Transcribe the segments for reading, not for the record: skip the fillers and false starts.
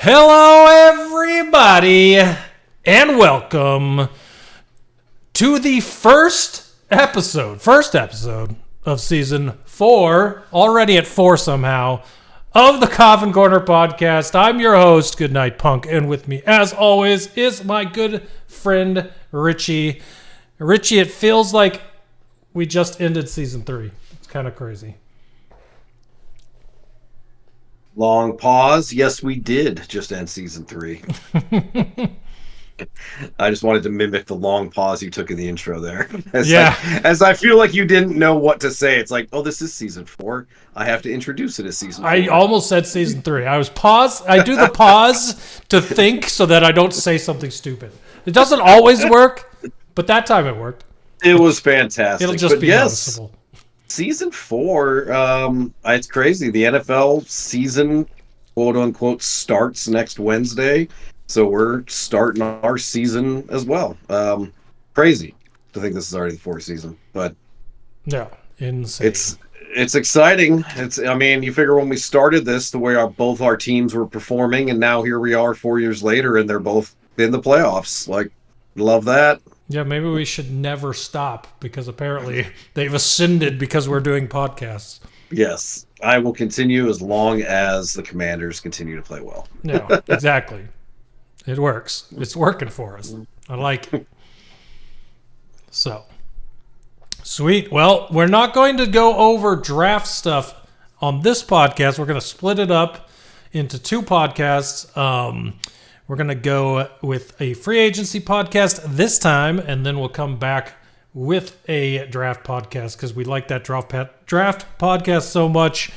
Hello, everybody, and welcome to the first episode of season 4, already at 4 somehow, of the Coffin Corner Podcast. I'm your host, GoodNightPunk, and with me, as always, is my good friend, Richie. Richie, it feels like we just ended season 3. It's kind of crazy. Long pause. Yes, we did just end season 3. I just wanted to mimic the long pause you took in the intro there. As I feel like you didn't know what to say. It's like, oh, this is season 4. I have to introduce it as season 4. I almost said season 3. I do the pause to think so that I don't say something stupid. It doesn't always work, but that time it worked. It was fantastic. It'll just be noticeable. Season 4, it's crazy. The NFL season, quote unquote, starts next Wednesday. So we're starting our season as well. Crazy to think this is already the 4th season, but yeah, insane. It's exciting. You figure when we started this, the way both our teams were performing, and now here we are 4 years later, and they're both in the playoffs. Like, love that. Yeah, maybe we should never stop because apparently they've ascended because we're doing podcasts. Yes, I will continue as long as the Commanders continue to play well. Yeah, exactly. It works. It's working for us. I like it. So, sweet. Well, we're not going to go over draft stuff on this podcast. We're going to split it up into 2 podcasts. We're going to go with a free agency podcast this time, and then we'll come back with a draft podcast because we like that draft podcast so much.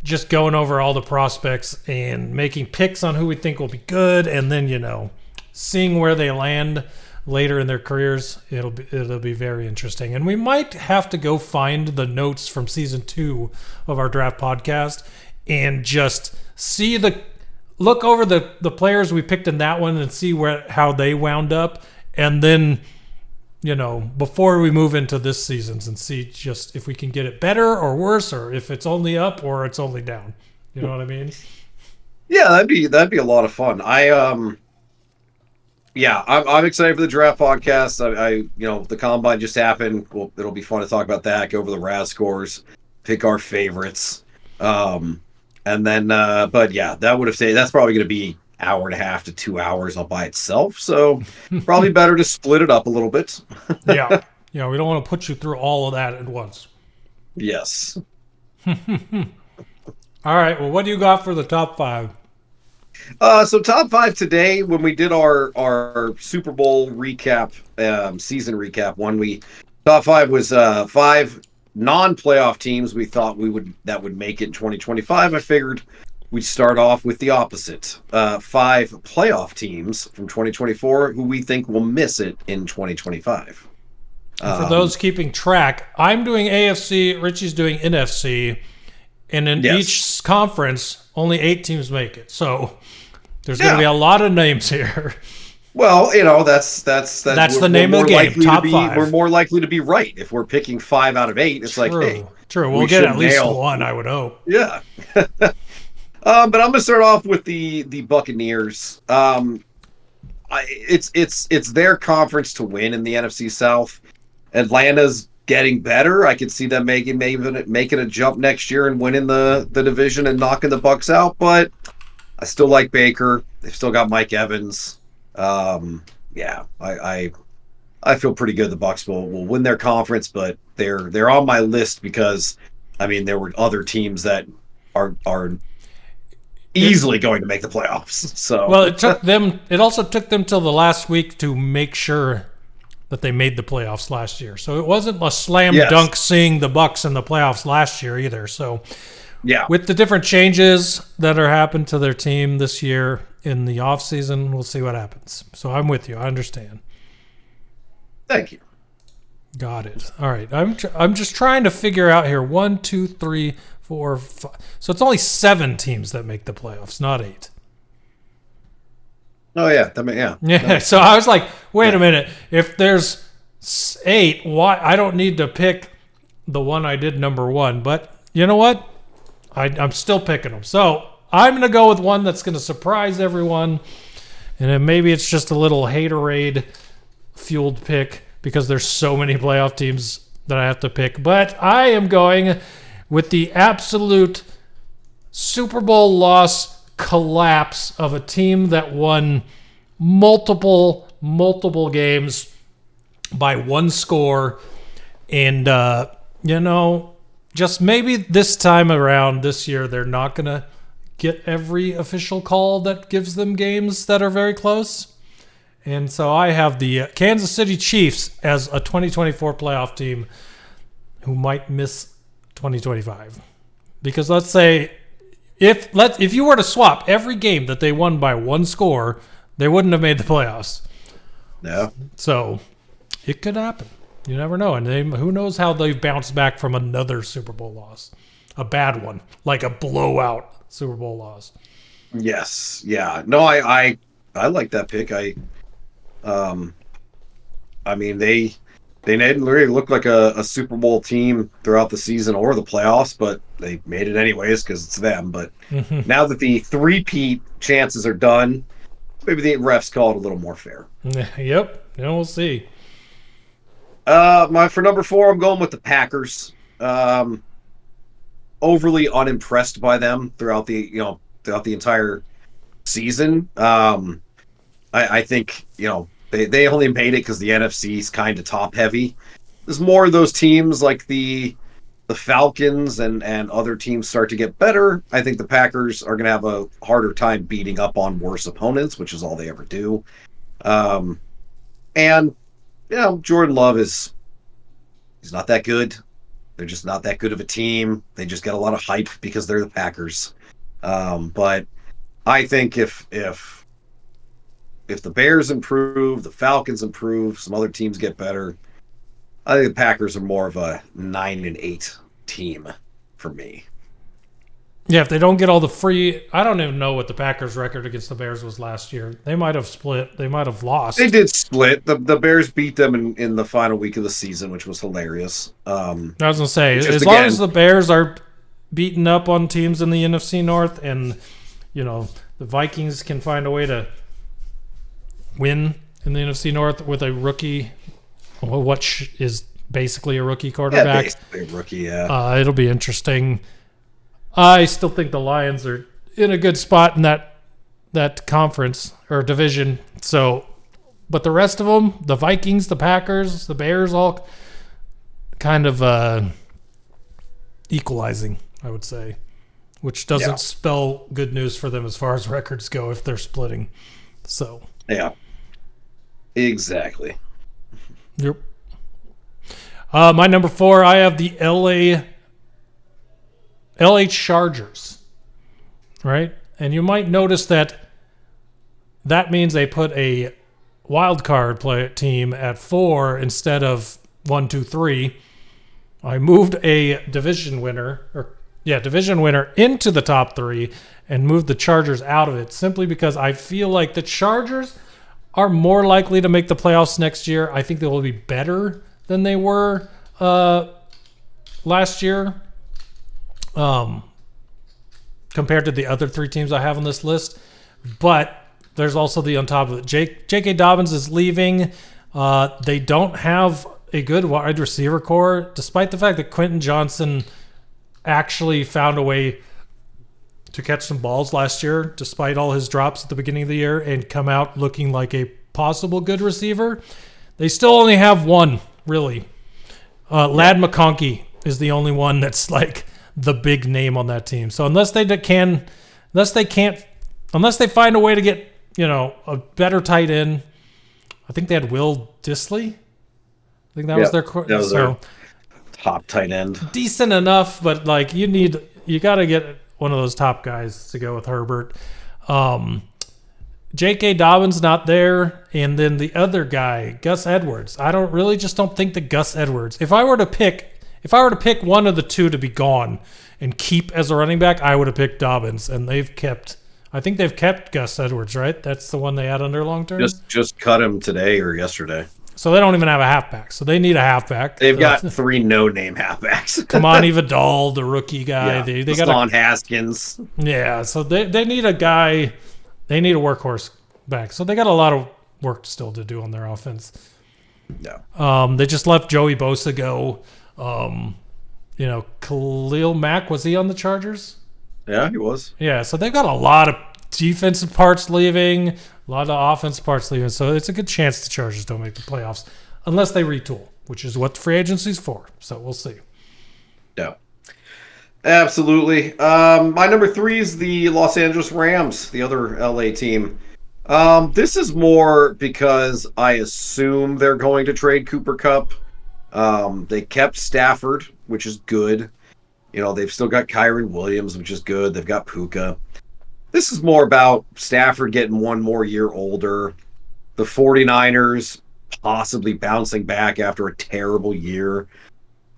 Just going over all the prospects and making picks on who we think will be good, and then, seeing where they land later in their careers. It'll be very interesting. And we might have to go find the notes from season 2 of our draft podcast and just look over the players we picked in that one and see how they wound up. And then, before we move into this season's and see just if we can get it better or worse, or if it's only up or it's only down. You know what I mean? Yeah, that'd be a lot of fun. I'm excited for the draft podcast. The combine just happened. Well, it'll be fun to talk about that, go over the RAS scores, pick our favorites. And then, that's probably going to be hour and a half to 2 hours all by itself. So probably better to split it up a little bit. Yeah. Yeah. We don't want to put you through all of that at once. Yes. All right. Well, what do you got for the top 5? So top 5 today, when we did our Super Bowl recap, season recap, top 5 was 5 non-playoff teams we thought that would make it in 2025. I figured we'd start off with the opposite. 5 playoff teams from 2024 who we think will miss it in 2025. For those keeping track, I'm doing AFC, Richie's doing NFC, and in each conference, only 8 teams make it. So there's going to be a lot of names here. Well, that's the name of the game. Top 5. We're more likely to be right if we're picking 5 out of 8. It's true. We'll get at least 1, I would hope. Yeah. But I'm going to start off with the Buccaneers. It's their conference to win in the NFC South. Atlanta's getting better. I could see them making a jump next year and winning the division and knocking the Bucs out. But I still like Baker. They've still got Mike Evans. I feel pretty good the Bucs will win their conference, but they're on my list because there were other teams that are easily going to make the playoffs. So it also took them till the last week to make sure that they made the playoffs last year. So it wasn't a slam dunk seeing the Bucs in the playoffs last year either. So with the different changes that are happened to their team this year in the offseason, we'll see what happens. So I'm with you. I understand. Thank you. Got it. All right. I'm just trying to figure out here. 1, 2, 3, 4, 5. So it's only 7 teams that make the playoffs, not 8. Oh yeah. Yeah. So I was like, wait a minute. If there's 8, why? I don't need to pick the one I did number 1. But you know what? I'm still picking them. So I'm going to go with one that's going to surprise everyone. And then maybe it's just a little haterade fueled pick because there's so many playoff teams that I have to pick. But I am going with the absolute Super Bowl loss collapse of a team that won multiple games by one score. And, just maybe this time around this year, they're not going to get every official call that gives them games that are very close. And so I have the Kansas City Chiefs as a 2024 playoff team who might miss 2025. Because let's say if you were to swap every game that they won by one score, they wouldn't have made the playoffs. No. So it could happen. You never know. And who knows how they bounce back from another Super Bowl loss. A bad one, like a blowout Super Bowl loss. Yes. Yeah. No, I like that pick. I mean, they didn't really look like a Super Bowl team throughout the season or the playoffs, but they made it anyways because it's them. But now that the three-peat chances are done, maybe the refs call it a little more fair. Yep. We'll see. For number 4, I'm going with the Packers. Overly unimpressed by them throughout the entire season. I think they only made it because the NFC is kind of top heavy. There's more of those teams like the Falcons and other teams start to get better. I think the Packers are going to have a harder time beating up on worse opponents, which is all they ever do. And Jordan Love he's not that good. They're just not that good of a team. They just get a lot of hype because they're the Packers. But I think if the Bears improve, the Falcons improve, some other teams get better, I think the Packers are more of a 9-8 team for me. Yeah, if they don't get all the free... I don't even know what the Packers' record against the Bears was last year. They might have split. They might have lost. They did split. The Bears beat them in the final week of the season, which was hilarious. I was going to say, as long as the Bears are beating up on teams in the NFC North and, the Vikings can find a way to win in the NFC North with a rookie, is basically a rookie quarterback. Yeah, basically a rookie, yeah. It'll be interesting. I still think the Lions are in a good spot in that conference or division. So, but the rest of them, the Vikings, the Packers, the Bears, all kind of equalizing, I would say, which doesn't spell good news for them as far as records go if they're splitting. So, yeah, exactly. Yep. My number 4, I have the LA Chargers, right? And you might notice that means they put a wild card team at 4 instead of 1, 2, 3. I moved a division winner into the top 3 and moved the Chargers out of it simply because I feel like the Chargers are more likely to make the playoffs next year. I think they will be better than they were last year. Compared to the other 3 teams I have on this list. But there's also the on top of it. J.K. Dobbins is leaving. They don't have a good wide receiver core, despite the fact that Quentin Johnson actually found a way to catch some balls last year, despite all his drops at the beginning of the year, and come out looking like a possible good receiver. They still only have one, really. Lad McConkey is the only one that's like the big name on that team. So unless they find a way to get, a better tight end. I think they had Will Dissly. I think that was their top tight end. Decent enough, but like you got to get one of those top guys to go with Herbert. J.K. Dobbins not there, and then the other guy, Gus Edwards. I don't think that Gus Edwards. If I were to pick one of the two to be gone and keep as a running back, I would have picked Dobbins, and they've kept Gus Edwards, right? That's the one they had under long term. Just cut him today or yesterday. So they don't even have a halfback. So they need a halfback. They've got 3 no-name halfbacks. Kamani Vidal, the rookie guy. Yeah, They got Don Haskins. Yeah, so they need a guy. They need a workhorse back. So they got a lot of work still to do on their offense. Yeah. They just left Joey Bosa go. Khalil Mack, was he on the Chargers? Yeah, he was. Yeah, so they've got a lot of defensive parts leaving, a lot of offensive parts leaving. So it's a good chance the Chargers don't make the playoffs unless they retool, which is what free agency's for. So we'll see. Yeah. Absolutely. My number 3 is the Los Angeles Rams, the other LA team. This is more because I assume they're going to trade Cooper Kupp. They kept Stafford, which is good. They've still got Kyron Williams, which is good. They've got Puka. This is more about Stafford getting one more year older. The 49ers possibly bouncing back after a terrible year.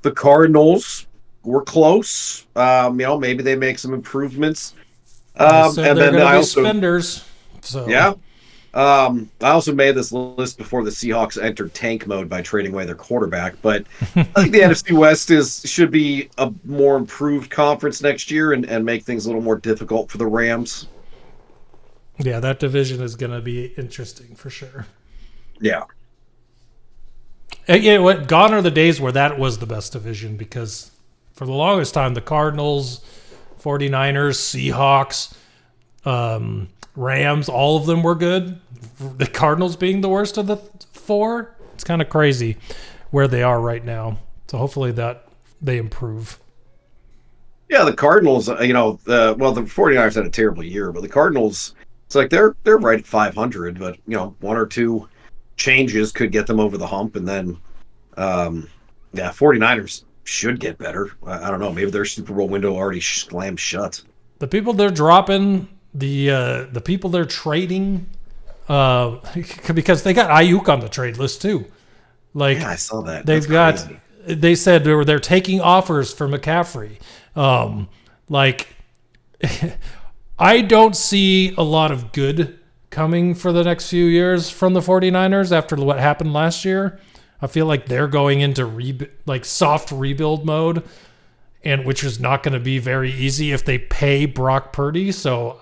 The Cardinals were close. Maybe they make some improvements. And then I also spenders. So yeah. I also made this list before the Seahawks entered tank mode by trading away their quarterback, but I think the NFC West should be a more improved conference next year and make things a little more difficult for the Rams. Yeah, that division is going to be interesting for sure. Yeah. And gone are the days where that was the best division, because for the longest time, the Cardinals, 49ers, Seahawks, Rams, all of them were good. The Cardinals being the worst of the 4. It's kind of crazy where they are right now. So hopefully that they improve. Yeah, the Cardinals, the 49ers had a terrible year, but the Cardinals, it's like they're right at 500, but 1 or 2 changes could get them over the hump, and then 49ers should get better. I don't know, maybe their Super Bowl window already slammed shut. The people they're dropping, the people they're trading, because they got Ayuk on the trade list too. Yeah, I saw that. They said they're taking offers for McCaffrey. I don't see a lot of good coming for the next few years from the 49ers after what happened last year. I feel like they're going into soft rebuild mode, and which is not going to be very easy if they pay Brock Purdy. So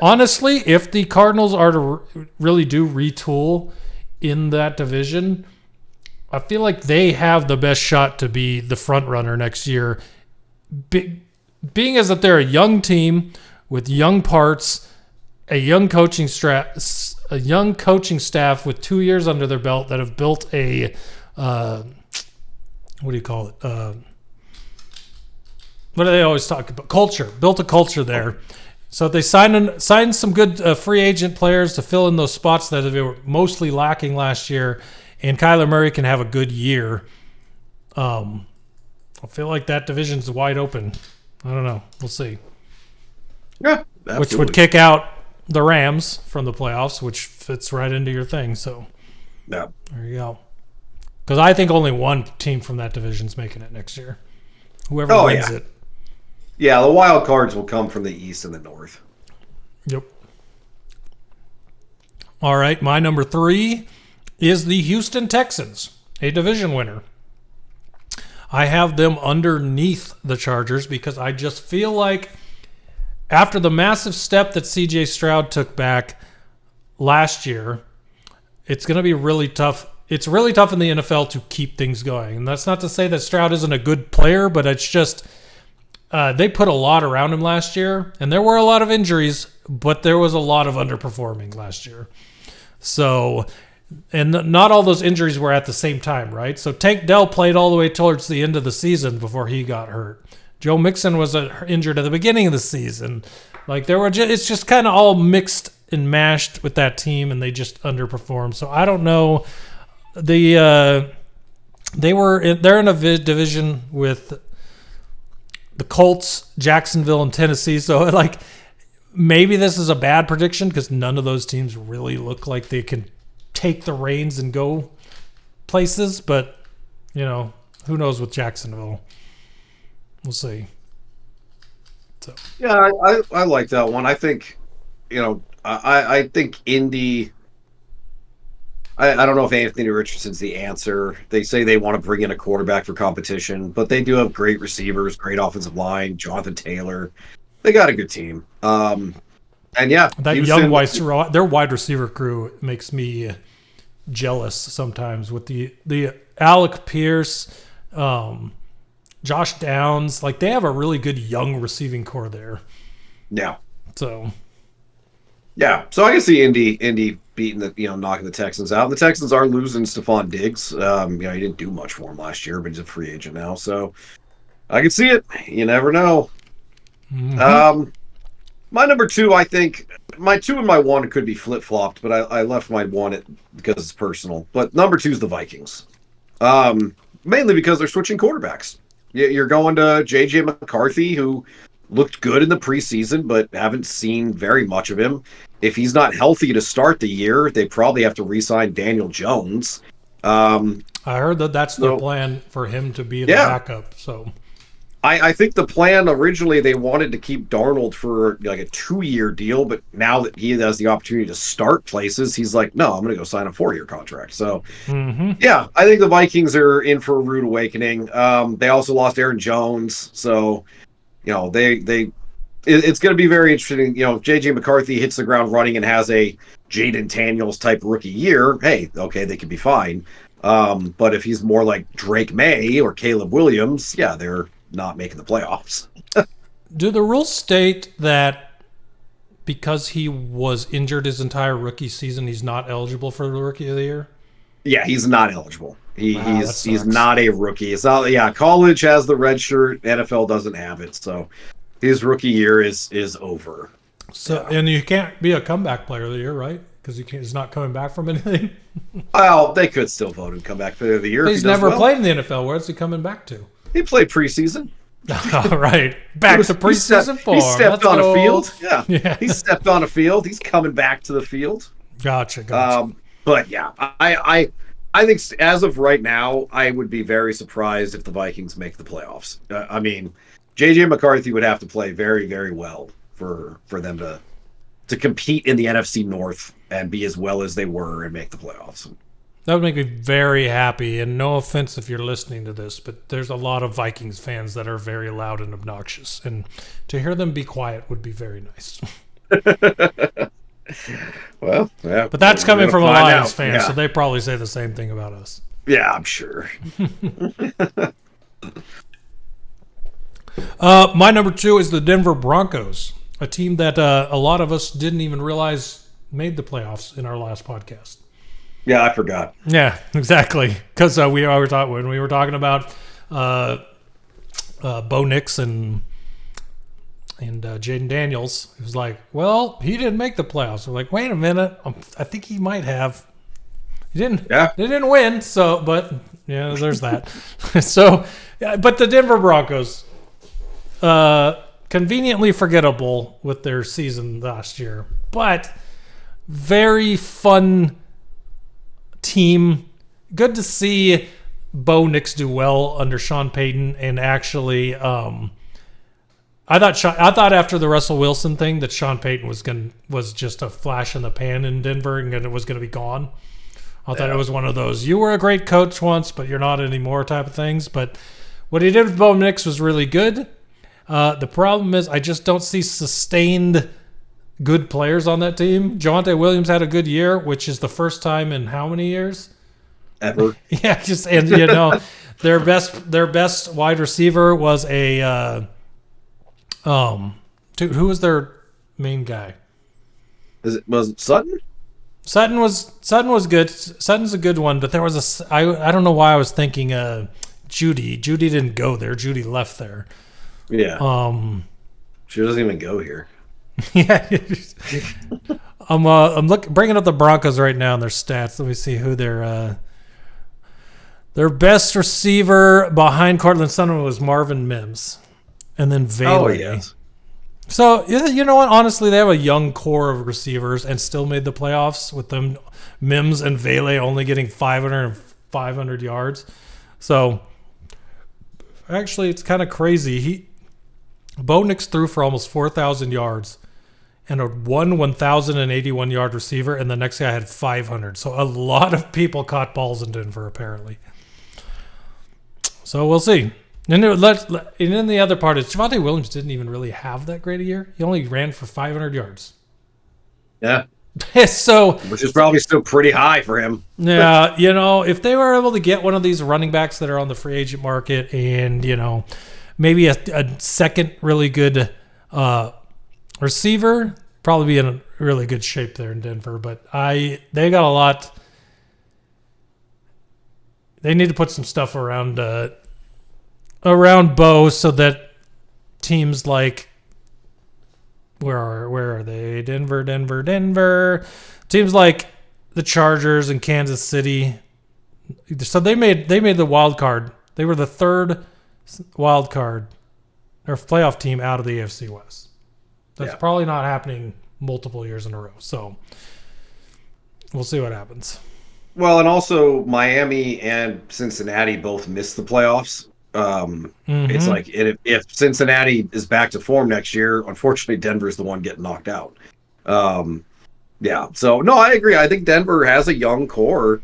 honestly, if the Cardinals are to really do retool in that division, I feel like they have the best shot to be the front runner next year. Being as that they're a young team with young parts, a young coaching staff with 2 years under their belt that have built a what do you call it? What do they always talk about? Culture. Built a culture there. So they signed some good free agent players to fill in those spots that they were mostly lacking last year, and Kyler Murray can have a good year. I feel like that division's wide open. I don't know. We'll see. Yeah, absolutely. Which would kick out the Rams from the playoffs, which fits right into your thing. So yeah, there you go. Because I think only one team from that division's making it next year. Whoever wins it. Yeah, the wild cards will come from the East and the North. Yep. All right, my number 3 is the Houston Texans, a division winner. I have them underneath the Chargers because I just feel like after the massive step that C.J. Stroud took back last year, it's going to be really tough. It's really tough in the NFL to keep things going. And that's not to say that Stroud isn't a good player, but it's just they put a lot around him last year, and there were a lot of injuries, but there was a lot of underperforming last year. So, and not all those injuries were at the same time, right? So Tank Dell played all the way towards the end of the season before he got hurt. Joe Mixon was injured at the beginning of the season. It's just kind of all mixed and mashed with that team, and they just underperformed. So I don't know. They're in a division with the Colts, Jacksonville, and Tennessee. So maybe this is a bad prediction because none of those teams really look like they can take the reins and go places. But who knows with Jacksonville? We'll see. So yeah, I like that one. I think I think Indy. I don't know if Anthony Richardson's the answer. They say they want to bring in a quarterback for competition, but they do have great receivers, great offensive line, Jonathan Taylor. They got a good team. And yeah, that Houston, their wide receiver crew makes me jealous sometimes with the Alec Pierce, Josh Downs. Like, they have a really good young receiving core there. Yeah. So I can see Indy beating knocking the Texans out. And the Texans are losing Stephon Diggs. He didn't do much for him last year, but he's a free agent now. So I can see it. You never know. Mm-hmm. My number 2, I think my 2 and my 1 could be flip flopped, but I left my 1 because it's personal. But number 2 is the Vikings, mainly because they're switching quarterbacks. You're going to JJ McCarthy, who looked good in the preseason, but haven't seen very much of him. If he's not healthy to start the year, they probably have to re-sign Daniel Jones. I heard that's the plan for him to be the backup. So I think the plan originally, they wanted to keep Darnold for like a 2-year deal, but now that he has the opportunity to start places, he's like, no, I'm going to go sign a 4-year contract. So yeah, I think the Vikings are in for a rude awakening. They also lost Aaron Jones, so it's going to be very interesting. If JJ McCarthy hits the ground running and has a Jaden Daniels type rookie year, hey, okay, they could be fine. But if he's more like Drake May or Caleb Williams, yeah, they're not making the playoffs. Do the rules state that because he was injured his entire rookie season, he's not eligible for the Rookie of the Year? Yeah, he's not eligible. He's not a rookie. It's not. Yeah, college has the red shirt. NFL doesn't have it. So his rookie year is over. So and you can't be a comeback player of the year, right? Because he's not coming back from anything. Well, they could still vote him comeback player of the year. But he's never played in the NFL. Where's he coming back to? He played preseason. All right, back to preseason form. He stepped on a field. Yeah, he stepped on a field. He's coming back to the field. Gotcha. But yeah, I think as of right now, I would be very surprised if the Vikings make the playoffs. I mean, JJ McCarthy would have to play very, very well for them to compete in the NFC North and be as well as they were and make the playoffs. That would make me very happy, and no offense if you're listening to this, but there's a lot of Vikings fans that are very loud and obnoxious, and to hear them be quiet would be very nice. Well, yeah. But that's coming from a Lions fan, so they probably say the same thing about us. Yeah, I'm sure. My number 2 is the Denver Broncos, a team that a lot of us didn't even realize made the playoffs in our last podcast. Yeah, I forgot. Yeah, exactly. Because when we were talking about Bo Nix and Jaden Daniels, it was like, well, he didn't make the playoffs. We're like, wait a minute, I think he might have. He didn't. Yeah. They didn't win. So, but yeah, there's that. So, but the Denver Broncos, conveniently forgettable with their season last year, but very fun team. Good to see Bo Nix do well under Sean Payton, and actually, I thought after the Russell Wilson thing that Sean Payton was just a flash in the pan in Denver and it was going to be gone. I thought it was one of those, you were a great coach once, but you're not anymore type of things. But what he did with Bo Nix was really good. The problem is I just don't see sustained good players on that team. Javonte Williams had a good year, which is the first time in how many years? Ever. Yeah, their best wide receiver was a who was their main guy? Was it Sutton? Sutton was good. Sutton's a good one, but there was I don't know why I was thinking Judy. Judy didn't go there. Judy left there. Yeah. She doesn't even go here. Yeah. I'm bringing up the Broncos right now and their stats. Let me see who their best receiver behind Cortland Sutton was Marvin Mims, and then Vele. Oh yes. So you know what? Honestly, they have a young core of receivers and still made the playoffs with them. Mims and Vele only getting 500 yards. So actually, it's kind of crazy. Bo Nix threw for almost 4,000 yards and one 1,081-yard receiver, and the next guy had 500. So a lot of people caught balls in Denver, apparently. So we'll see. And then the other part is Javonte Williams didn't even really have that great a year. He only ran for 500 yards. Yeah. So, which is probably still pretty high for him. Yeah, if they were able to get one of these running backs that are on the free agent market and, maybe a second really good receiver, probably be in a really good shape there in Denver. But they got a lot. They need to put some stuff around Bo so that teams like where are they? Denver. Teams like the Chargers and Kansas City. So they made the wild card. They were the third wild card or playoff team out of the AFC West. That's probably not happening multiple years in a row. So we'll see what happens. Well, and also Miami and Cincinnati both missed the playoffs. It's like if Cincinnati is back to form next year, unfortunately Denver's the one getting knocked out. So no, I agree. I think Denver has a young core,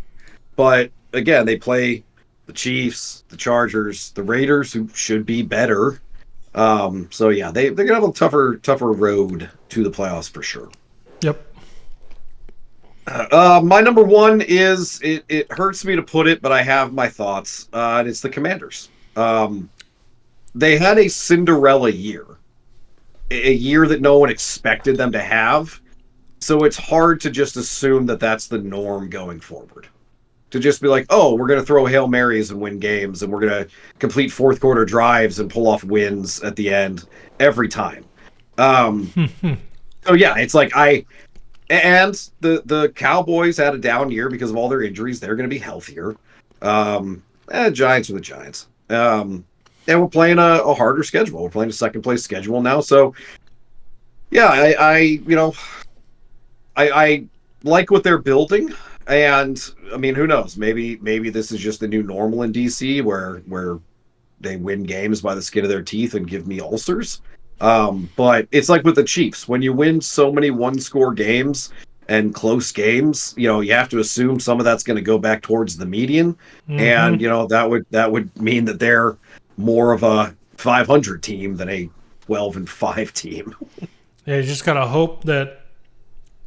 but again, they play the Chiefs, the Chargers, the Raiders, who should be better. They're gonna have a tougher road to the playoffs for sure. Yep. My number one is it hurts me to put it, but I have my thoughts. And it's the Commanders. They had a Cinderella year, a year that no one expected them to have. So it's hard to just assume that that's the norm going forward. To just be like, oh, we're going to throw Hail Marys and win games, and we're going to complete fourth quarter drives and pull off wins at the end every time. It's like and the Cowboys had a down year because of all their injuries. They're going to be healthier. Giants are the Giants. And we're playing a harder schedule. We're playing a second place schedule now. So, I like what they're building. And I mean, who knows? Maybe this is just the new normal in DC where they win games by the skin of their teeth and give me ulcers. But it's like with the Chiefs, when you win so many one-score games and close games, you have to assume some of that's going to go back towards the median. And that would mean that they're more of a 500 team than a 12-5 team. Yeah, you just gotta hope that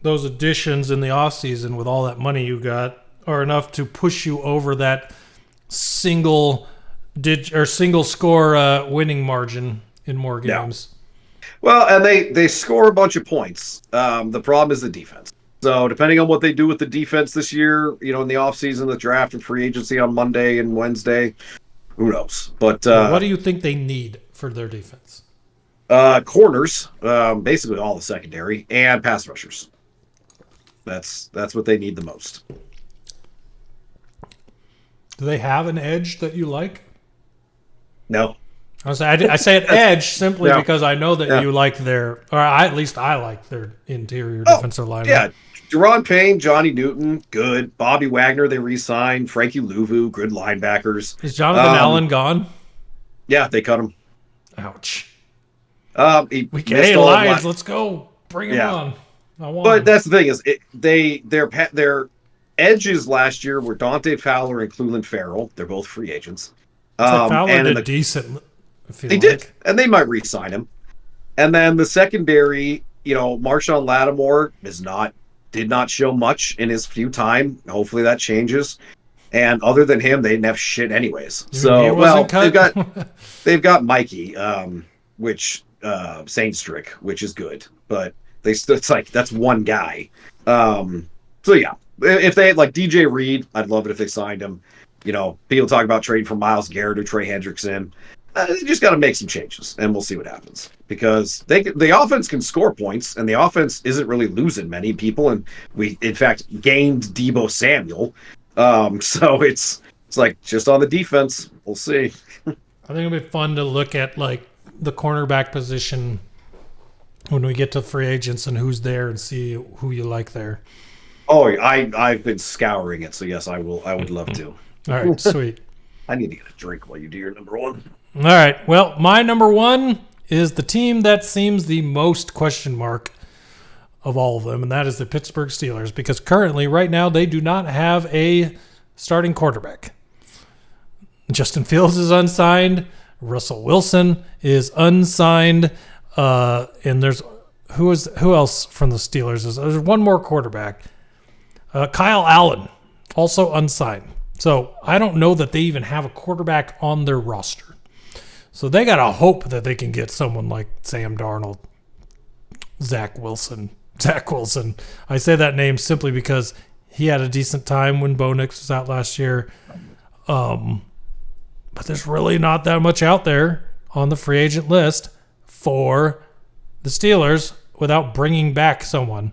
those additions in the offseason with all that money you got are enough to push you over that single score winning margin in more games. Yeah. Well, and they score a bunch of points. The problem is the defense. So depending on what they do with the defense this year, in the offseason, the draft and free agency on Monday and Wednesday, who knows? But what do you think they need for their defense? Corners, basically all the secondary, and pass rushers. That's what they need the most. Do they have an edge that you like? No. I say an edge simply because I know that you like at least I like their interior defensive line. Yeah, Deron Payne, Johnny Newton, good. Bobby Wagner, they re-signed. Frankie Louvu, good linebackers. Is Jonathan Allen gone? Yeah, they cut him. Ouch. Hey, Lions, let's go. Bring him on. But that's the thing is, their edges last year were Dante Fowler and Cleveland Farrell. They're both free agents. Fowler did decent. They did, and they might re-sign him. And then the secondary, Marshawn Lattimore did not show much in his few time. Hopefully that changes. And other than him, they didn't have shit anyways. So they've got Mikey, which Saintstrick, which is good, but it's like that's one guy. If they had like DJ Reed, I'd love it if they signed him. People talk about trading for Myles Garrett or Trey Hendrickson. They just got to make some changes, and we'll see what happens. Because the offense can score points, and the offense isn't really losing many people. And we, in fact, gained Deebo Samuel. So it's like just on the defense, we'll see. I think it'll be fun to look at like the cornerback position when we get to free agents and who's there and see who you like there. Oh, I've been scouring it, so yes, I will. I would love to. All right, sweet. I need to get a drink while you do your number one. All right. Well, my number one is the team that seems the most question mark of all of them, and that is the Pittsburgh Steelers, because currently, right now, they do not have a starting quarterback. Justin Fields is unsigned. Russell Wilson is unsigned. And there's who else from the Steelers? There's one more quarterback. Kyle Allen, also unsigned. So I don't know that they even have a quarterback on their roster. So they got to hope that they can get someone like Sam Darnold, Zach Wilson. I say that name simply because he had a decent time when Bo Nix was out last year. But there's really not that much out there on the free agent list for the Steelers without bringing back someone,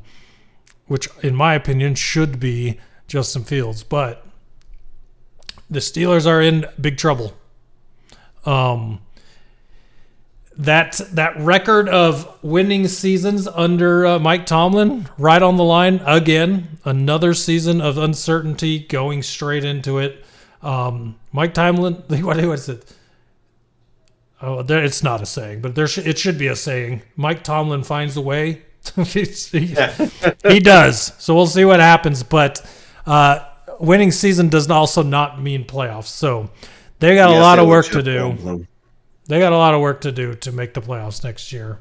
which in my opinion should be Justin Fields. But the Steelers are in big trouble. That record of winning seasons under Mike Tomlin, right on the line again. Another season of uncertainty, going straight into it. Mike Tomlin, what is it? Oh, it's not a saying, but it should be a saying. Mike Tomlin finds a way. He does. So we'll see what happens. But winning season does also not mean playoffs. So they got a lot of work to do. They got a lot of work to do to make the playoffs next year.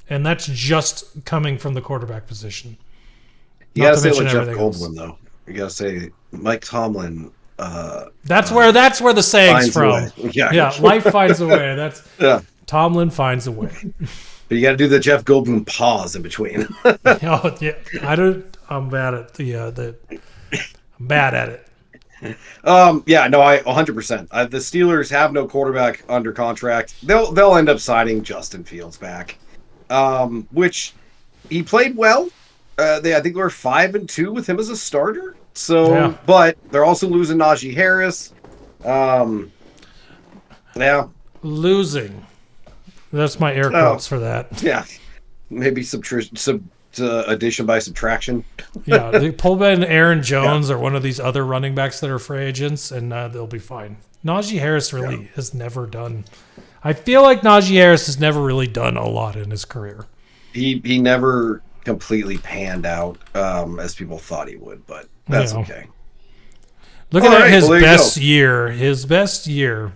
And that's just coming from the quarterback position. You got to say like Jeff Goldblum, though. You got to say Mike Tomlin. That's where the saying's from. Yeah, life finds a way. Tomlin finds a way. But you got to do the Jeff Goldblum pause in between. Oh yeah, I'm bad at I'm bad at it. Yeah, no, I 100%. The Steelers have no quarterback under contract. They'll end up signing Justin Fields back, which he played well. I think we're 5-2 with him as a starter. So, yeah. But they're also losing Najee Harris. Yeah, losing. That's my air quotes for that. Yeah, maybe addition by subtraction. Yeah, they pull in Aaron Jones or one of these other running backs that are free agents, and they'll be fine. Najee Harris really has never done. I feel like Najee Harris has never really done a lot in his career. He never completely panned out as people thought he would, but that's okay. Look at his best year. His best year.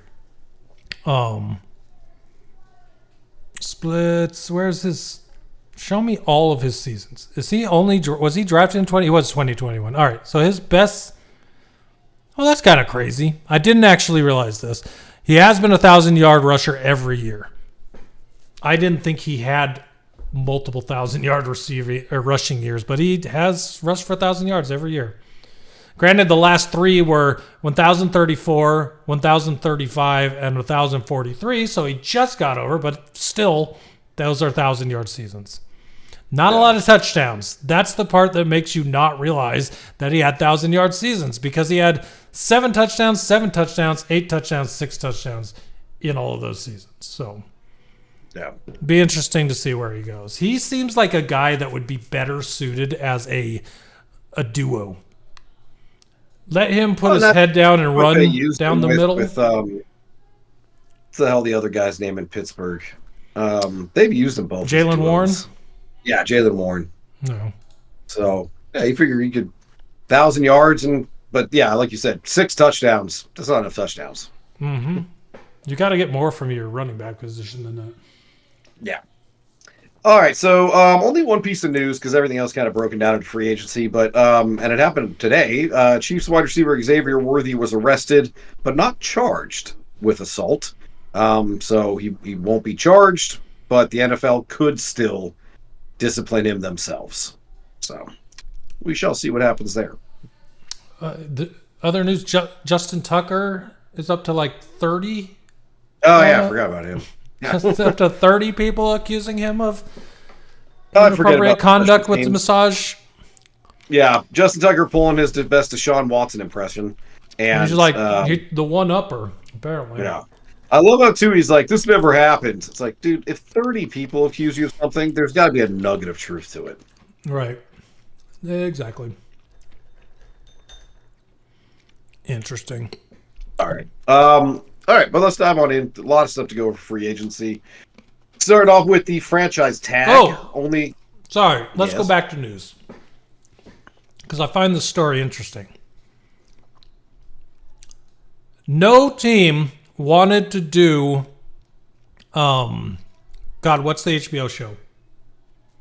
Splits. Where's his? Show me all of his seasons. Was he drafted in 20? He was 2021. All right. So his best. Well, that's kind of crazy. I didn't actually realize this. He has been a 1,000-yard rusher every year. I didn't think he had multiple 1,000-yard rushing years, but he has rushed for 1,000 yards every year. Granted, the last three were 1,034, 1,035, and 1,043, so he just got over, but still, those are 1,000-yard seasons. Not a lot of touchdowns. That's the part that makes you not realize that he had 1,000-yard seasons, because he had 7 touchdowns, 8 touchdowns, 6 touchdowns in all of those seasons. So, yeah, be interesting to see where he goes. He seems like a guy that would be better suited as a duo. Let him put his head down and run down the middle. What's the hell the other guy's name in Pittsburgh? They've used them both. Jaylen Warren? Yeah, Jaylen Warren. No. So, yeah, you figure he could 1,000 yards, but yeah, like you said, 6 touchdowns. That's not enough touchdowns. Mm-hmm. You got to get more from your running back position than that. Yeah. All right, so only one piece of news because everything else kind of broken down into free agency, but and it happened today. Chiefs wide receiver Xavier Worthy was arrested, but not charged with assault. So he won't be charged, but the NFL could still discipline him themselves. So we shall see what happens there. The other news: Justin Tucker is up to like 30. Oh yeah, I forgot about him. Up to 30 people accusing him of inappropriate conduct with the massage. Yeah, Justin Tucker pulling his best Deshaun Watson impression. And he's like the one-upper, apparently. Yeah. I love how, too, he's like, this never happened. It's like, dude, if 30 people accuse you of something, there's got to be a nugget of truth to it. Right. Exactly. Interesting. All right. All right, but let's dive on in. A lot of stuff to go over free agency. Start off with the franchise tag. Oh, only Sorry, let's Yes. go back to news. Because I find this story interesting. No team wanted to do, God, what's the HBO show?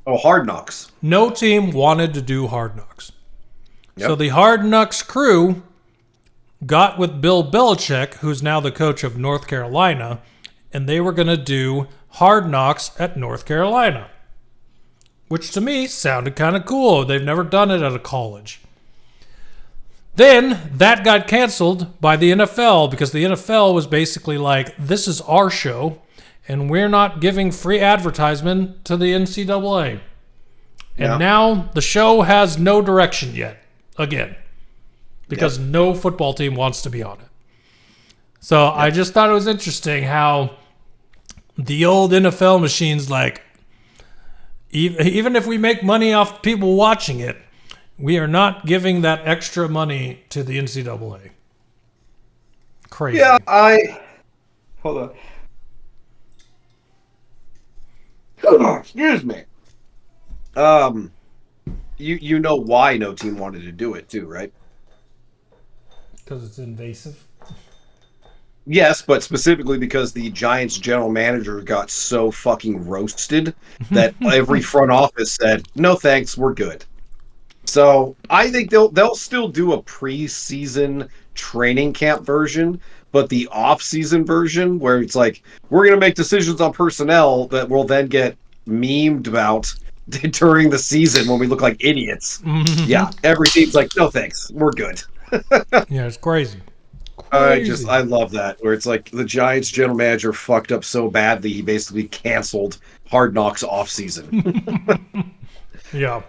Oh, Hard Knocks. No team wanted to do Hard Knocks. Yep. So the Hard Knocks crew got with Bill Belichick, who's now the coach of North Carolina, and they were going to do Hard Knocks at North Carolina, which to me sounded kind of cool. They've never done it at a college. Then that got canceled by the NFL because the NFL was basically like, this is our show, and we're not giving free advertisement to the NCAA. And now the show has no direction yet, again, because no football team wants to be on it. So I just thought it was interesting how the old NFL machine's like, even if we make money off people watching it, we are not giving that extra money to the NCAA. Crazy. Yeah, hold on. Excuse me. You know why no team wanted to do it too, right? Because it's invasive. Yes, but specifically because the Giants general manager got so fucking roasted that every front office said, "No thanks, we're good." So I think they'll still do a preseason training camp version, but the off-season version where it's like, we're going to make decisions on personnel that will then get memed about during the season when we look like idiots. Yeah, every team's like, "No thanks, we're good." Yeah, it's crazy. I love that, where it's like the Giants general manager fucked up so badly he basically canceled Hard Knocks off season. Yeah.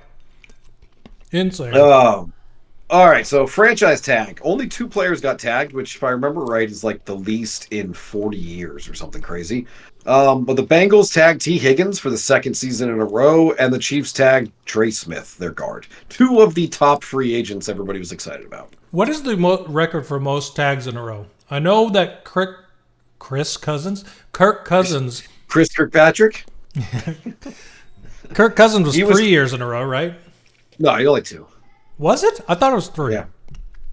Insane. All right, so franchise tag. Only 2 players got tagged, which if I remember right is like the least in 40 years or something crazy. But the Bengals tagged T. Higgins for the 2nd season in a row, and the Chiefs tagged Trey Smith, their guard. 2 of the top free agents everybody was excited about. What is the record for most tags in a row? I know that Kirk Cousins Chris Kirkpatrick? Kirk Cousins was 3 years in a row, right? No, only 2. Was it? I thought it was 3. Yeah.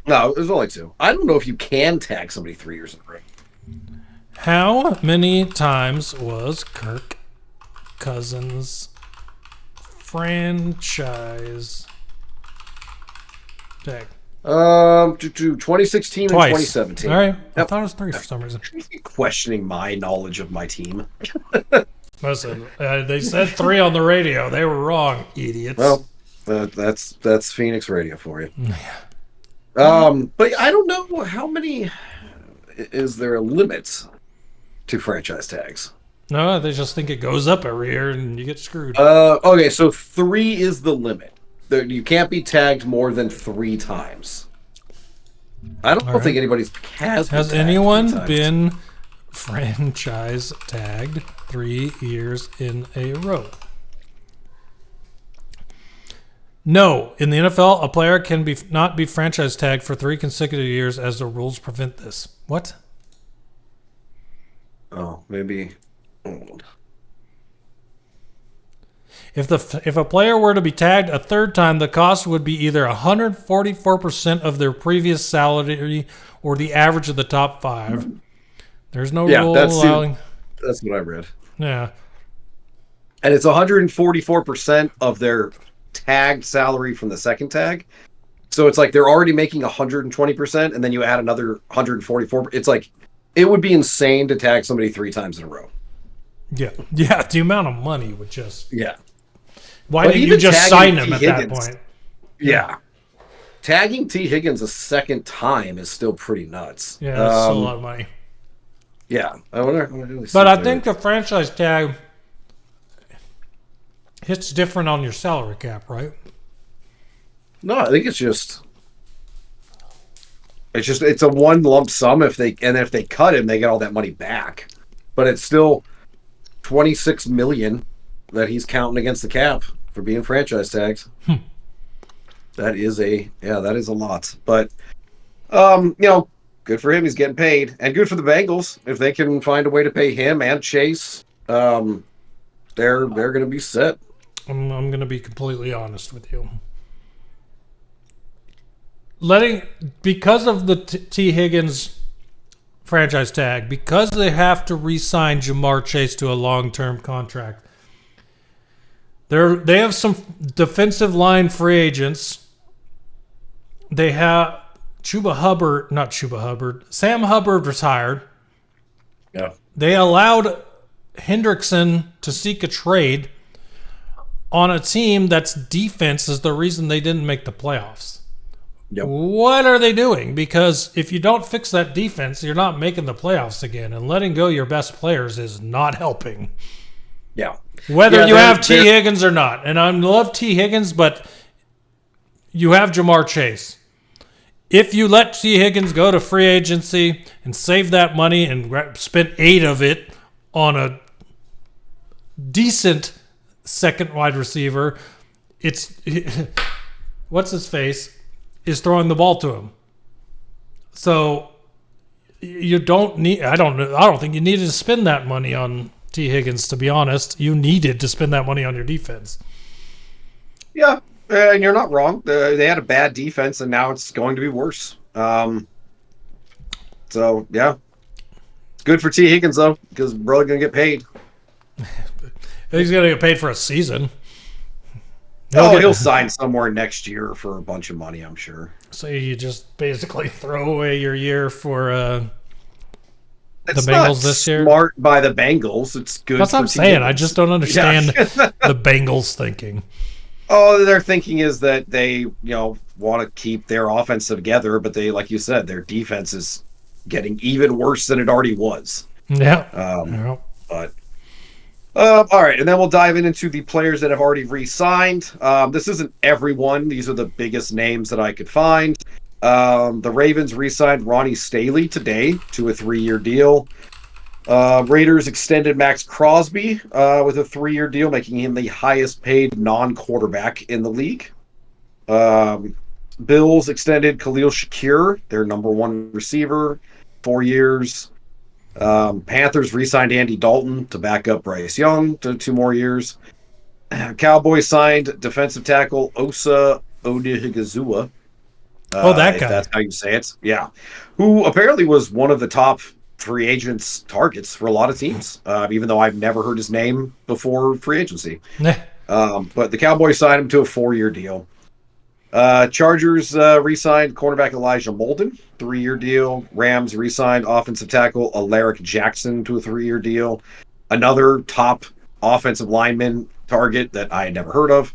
No, it was only 2. I don't know if you can tag somebody 3 years in a row. How many times was Kirk Cousins franchise tag? 2016 Twice. and 2017. All right. I thought it was 3 for some reason. Questioning my knowledge of my team. Listen, they said 3 on the radio. They were wrong, idiots. Well, that's Phoenix radio for you. But I don't know how many. Is there a limit to franchise tags? No, they just think it goes up every year and you get screwed. Okay, so 3 is the limit. You can't be tagged more than 3 times. I don't think anybody has anyone been franchise tagged 3 years in a row? No. In the NFL, a player can not be franchise tagged for 3 consecutive years as the rules prevent this. What? Oh, maybe. If a player were to be tagged a 3rd time, the cost would be either 144% of their previous salary or the average of the top 5. There's no rule allowing. That's what I read. Yeah. And it's 144% of their tagged salary from the 2nd tag. So it's like they're already making 120%, and then you add another 144. It's like it would be insane to tag somebody 3 times in a row. Yeah. Yeah. The amount of money would just. Yeah. Why didn't you just sign him at that point? Yeah. Tagging T. Higgins a 2nd time is still pretty nuts. Yeah, that's still a lot of money. Yeah. But I think the franchise tag hits different on your salary cap, right? No, I think it's a one lump sum if they cut him, they get all that money back. But it's still $26 million that he's counting against the cap for being franchise tagged. That is a lot. But good for him, he's getting paid. And good for the Bengals. If they can find a way to pay him and Chase, they're gonna be set. I'm going to be completely honest with you. Because of the T. Higgins franchise tag, because they have to re-sign Jamar Chase to a long-term contract, they have some defensive line free agents. They have Sam Hubbard retired. Yeah. They allowed Hendrickson to seek a trade on a team that's defense is the reason they didn't make the playoffs. Yep. What are they doing? Because if you don't fix that defense, you're not making the playoffs again. And letting go your best players is not helping. Yeah. Whether you have T. Higgins or not. And I love T. Higgins, but you have Jamar Chase. If you let T. Higgins go to free agency and save that money and spend 8 of it on a decent second wide receiver, what's his face is throwing the ball to him. So you don't need. I don't think you needed to spend that money on T. Higgins. To be honest, you needed to spend that money on your defense. Yeah, and you're not wrong. They had a bad defense, and now it's going to be worse. So yeah, it's good for T. Higgins though, because we're really gonna get paid. He's gonna get paid for a season. He'll sign somewhere next year for a bunch of money, I'm sure. So you just basically throw away your year for the It's Bengals not this year? Smart by the Bengals. It's good. That's what I'm saying. I just don't understand Yeah. the Bengals thinking. Oh, their thinking is that they, want to keep their offense together, but they, like you said, their defense is getting even worse than it already was. Yeah. But all right, and then we'll dive into the players that have already re-signed. This isn't everyone. These are the biggest names that I could find. The Ravens re-signed Ronnie Staley today to a 3-year deal. Raiders extended Max Crosby with a 3-year deal, making him the highest paid non-quarterback in the league. Bills extended Khalil Shakir, their number 1 receiver, 4 years. Panthers re-signed Andy Dalton to back up Bryce Young to 2 more years. Cowboys signed defensive tackle Osa Odighizuwa. That guy. If that's how you say it. Yeah. Who apparently was one of the top free agents targets for a lot of teams, even though I've never heard his name before free agency. But the Cowboys signed him to a 4-year deal. Chargers re-signed cornerback Elijah Molden, 3-year deal. Rams re-signed offensive tackle Alaric Jackson to a 3-year deal. Another top offensive lineman target that I had never heard of.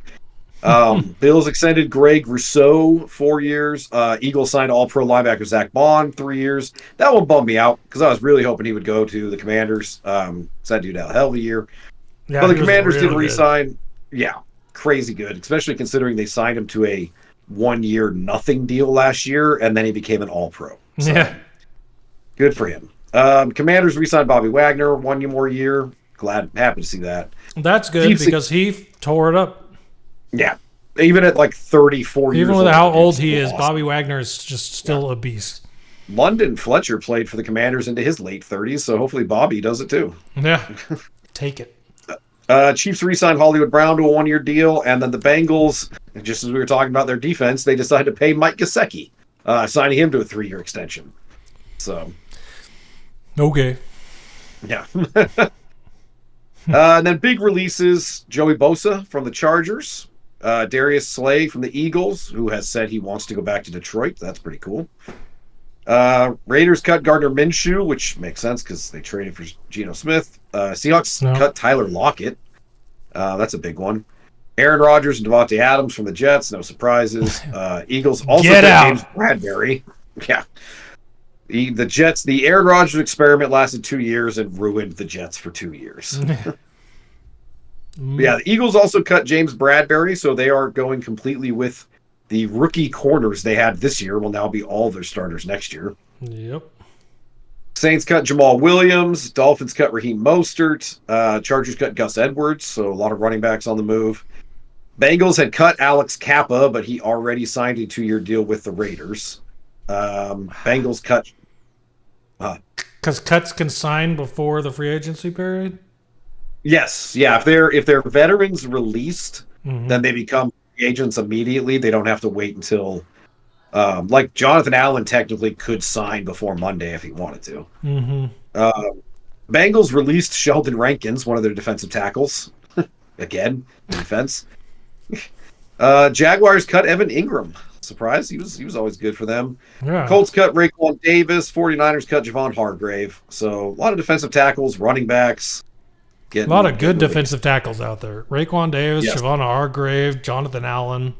Bills extended Greg Rousseau 4 years. Eagles signed all-pro linebacker Zach Bond 3 years. That one bummed me out because I was really hoping he would go to the Commanders. That dude had a hell of a year. Yeah, but the Commanders really did re-sign. Yeah, crazy good, especially considering they signed him to a 1-year nothing deal last year, and then he became an all-pro. So, yeah. Good for him. Commanders re-signed Bobby Wagner 1 more year. Happy to see that. That's good because he tore it up. Yeah. Even at like 34 years old. Even with how old he is, Bobby Wagner is just still a beast. London Fletcher played for the Commanders into his late 30s, so hopefully Bobby does it too. Yeah. Take it. Chiefs re-signed Hollywood Brown to a 1-year deal, and then the Bengals, just as we were talking about their defense, they decided to pay Mike Gesicki, signing him to a 3-year extension. So, okay. Yeah. And then big releases, Joey Bosa from the Chargers, Darius Slay from the Eagles, who has said he wants to go back to Detroit. That's pretty cool. Raiders cut Gardner Minshew, which makes sense because they traded for Geno Smith. Seahawks cut Tyler Lockett. That's a big one. Aaron Rodgers and Devontae Adams from the Jets. No surprises. Eagles also cut James Bradbury. Yeah. The Jets, the Aaron Rodgers experiment lasted 2 years and ruined the Jets for 2 years. Yeah, the Eagles also cut James Bradbury, so they are going completely with the rookie corners they had this year will now be all their starters next year. Yep. Saints cut Jamal Williams. Dolphins cut Raheem Mostert. Chargers cut Gus Edwards, so a lot of running backs on the move. Bengals had cut Alex Kappa, but he already signed a 2-year deal with the Raiders. Bengals cut... Because cuts can sign before the free agency period? Yes, yeah. If they're veterans released, then they become agents immediately. They don't have to wait until like Jonathan Allen technically could sign before Monday if he wanted to. Bengals released Sheldon Rankins, one of their defensive tackles. Again, defense. Jaguars cut Evan Ingram. Surprise, he was always good for them. Yeah. Colts cut Raekwon Davis. 49ers cut Javon Hargrave. So a lot of defensive tackles, running backs. A lot of good defensive tackles out there. Raekwon Davis, Yes. Javon Hargrave, Jonathan Allen.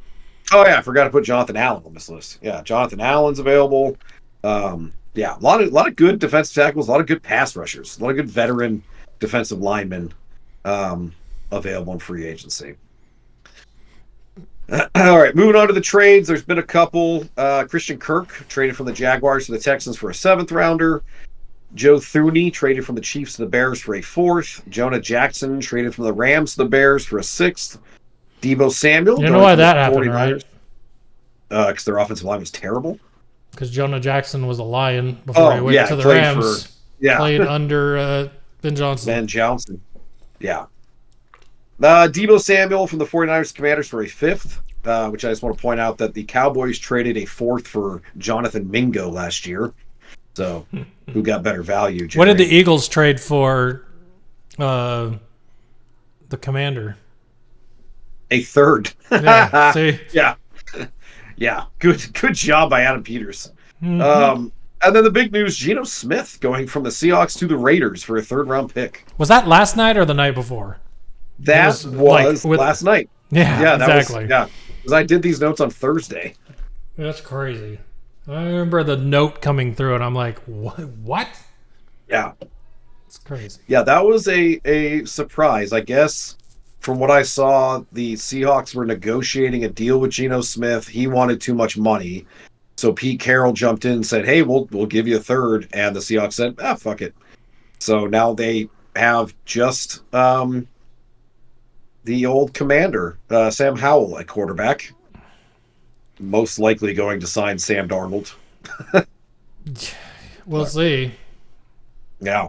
Oh yeah, I forgot to put Jonathan Allen on this list. Yeah, Jonathan Allen's available. Yeah, a lot of good defensive tackles, a lot of good pass rushers, a lot of good veteran defensive linemen available in free agency. All right, moving on to the trades. There's been a couple. Christian Kirk traded from the Jaguars to the Texans for a 7th rounder. Joe Thuney traded from the Chiefs to the Bears for a 4th. Jonah Jackson traded from the Rams to the Bears for a 6th. Deebo Samuel. You know why that happened, right? Because their offensive line was terrible. Because Jonah Jackson was a Lion before he went to the Rams. Played under Ben Johnson. Yeah. Deebo Samuel from the 49ers Commanders for a 5th, which I just want to point out that the Cowboys traded a 4th for Jonathan Mingo last year. So, who got better value? Jerry? What did the Eagles trade for the Commander? A 3rd. Yeah, see? Yeah. Good job by Adam Peters. And then the big news, Geno Smith going from the Seahawks to the Raiders for a 3rd-round pick. Was that last night or the night before? That was last night. Yeah, exactly. Because I did these notes on Thursday. That's crazy. I remember the note coming through, and I'm like, what? Yeah. It's crazy. Yeah, that was a surprise. I guess from what I saw, the Seahawks were negotiating a deal with Geno Smith. He wanted too much money. So Pete Carroll jumped in and said, hey, we'll give you a 3rd. And the Seahawks said, fuck it. So now they have just the old commander, Sam Howell, at quarterback. Most likely going to sign Sam Darnold. We'll see. Yeah.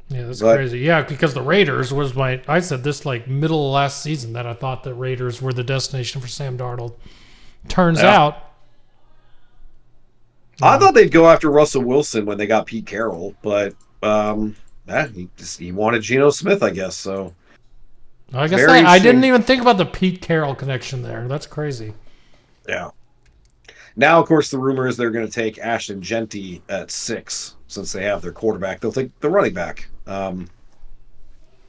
Yeah, that's crazy. Yeah, because the Raiders was I said this like middle of last season that I thought the Raiders were the destination for Sam Darnold. Turns out. I thought they'd go after Russell Wilson when they got Pete Carroll, but he wanted Geno Smith, I guess. So I guess I didn't even think about the Pete Carroll connection there. That's crazy. Yeah. Now, of course, the rumor is they're going to take Ashton Genty at 6 since they have their quarterback. They'll take the running back.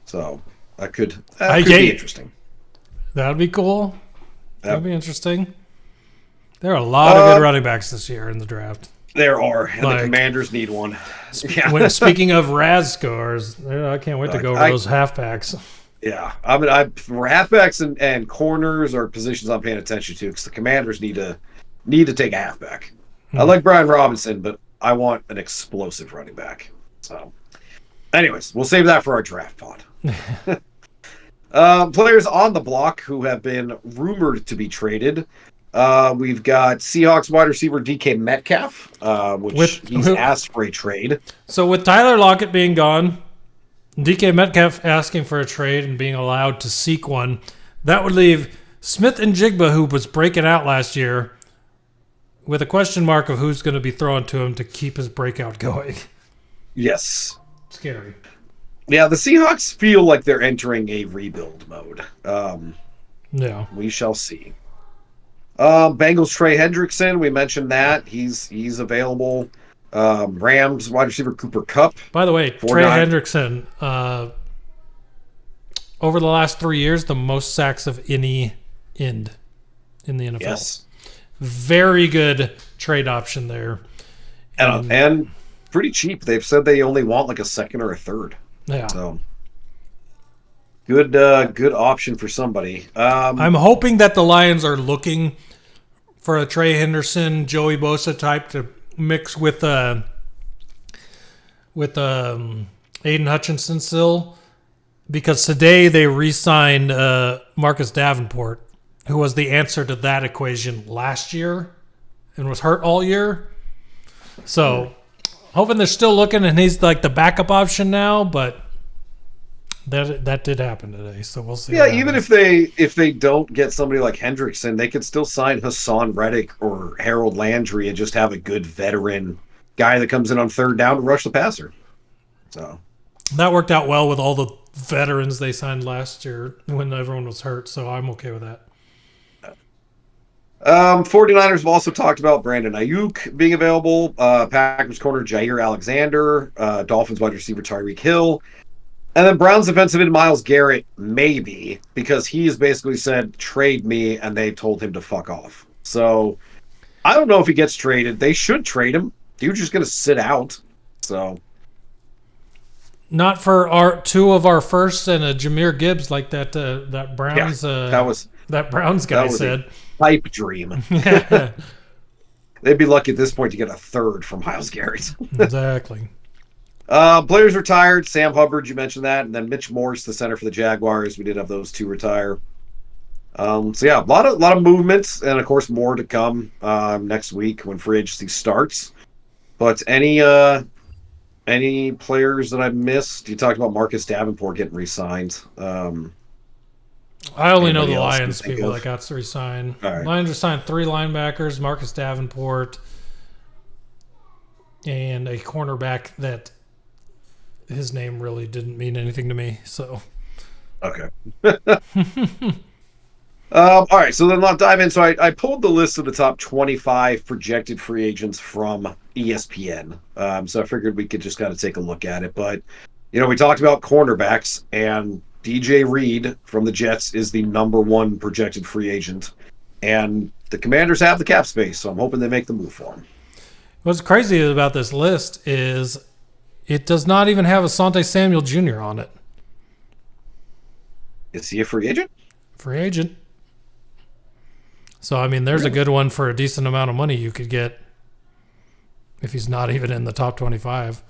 So that could be interesting. That'd be cool. That'd be interesting. There are a lot of good running backs this year in the draft. There are, and the Commanders need one. Speaking of RAS scores, I can't wait to go over those halfbacks. Yeah, I mean, halfbacks and corners are positions I'm paying attention to because the Commanders need to take a halfback. I like Brian Robinson, but I want an explosive running back. So, anyways, we'll save that for our draft pod. Players on the block who have been rumored to be traded. We've got Seahawks wide receiver DK Metcalf, which he's asked for a trade. So with Tyler Lockett being gone, DK Metcalf asking for a trade and being allowed to seek one, that would leave Smith and Jigba, who was breaking out last year, with a question mark of who's going to be thrown to him to keep his breakout going. Yes. Scary. Yeah, the Seahawks feel like they're entering a rebuild mode. Yeah. We shall see. Bengals Trey Hendrickson, we mentioned that. He's available. Rams wide receiver Cooper Kupp. By the way, Trey Hendrickson, over the last 3 years, the most sacks of any end in the NFL. Yes. Very good trade option there. And pretty cheap. They've said they only want like a 2nd or a 3rd. Yeah. So good option for somebody. I'm hoping that the Lions are looking for a Trey Henderson, Joey Bosa type to mix with Aiden Hutchinson still, because today they re-signed Marcus Davenport, who was the answer to that equation last year and was hurt all year. So hoping they're still looking and he's like the backup option now, but That did happen today, so we'll see. Yeah, even if they don't get somebody like Hendrickson, they could still sign Hassan Reddick or Harold Landry and just have a good veteran guy that comes in on third down to rush the passer. So that worked out well with all the veterans they signed last year when everyone was hurt, so I'm okay with that. 49ers have also talked about Brandon Ayuk being available. Packers corner Jair Alexander. Dolphins wide receiver Tyreek Hill. And then Browns defensive end Myles Garrett, maybe, because he has basically said, trade me, and they told him to fuck off. So I don't know if he gets traded. They should trade him. Dude's just going to sit out. So not for our two of our first and a Jahmyr Gibbs like that Browns that Browns guy said. Pipe dream. They'd be lucky at this point to get a third from Myles Garrett. Exactly. Players retired. Sam Hubbard, you mentioned that, and then Mitch Morse, the center for the Jaguars. We did have those two retire. So yeah, a lot of movements, and of course more to come next week when free agency starts. But any players that I missed? You talked about Marcus Davenport getting re-signed. I only know the Lions people that got re-signed. Right. Lions re-signed 3 linebackers, Marcus Davenport, and a cornerback that his name really didn't mean anything to me. So, okay. All right, so then let's dive in. So I pulled the list of the top 25 projected free agents from ESPN. So I figured we could just kind of take a look at it. But, we talked about cornerbacks, and DJ Reed from the Jets is the number 1 projected free agent. And the Commanders have the cap space, so I'm hoping they make the move for him. What's crazy about this list is it does not even have Asante Samuel Jr. on it. Is he a free agent? Free agent. So, there's a good one for a decent amount of money you could get if he's not even in the top 25.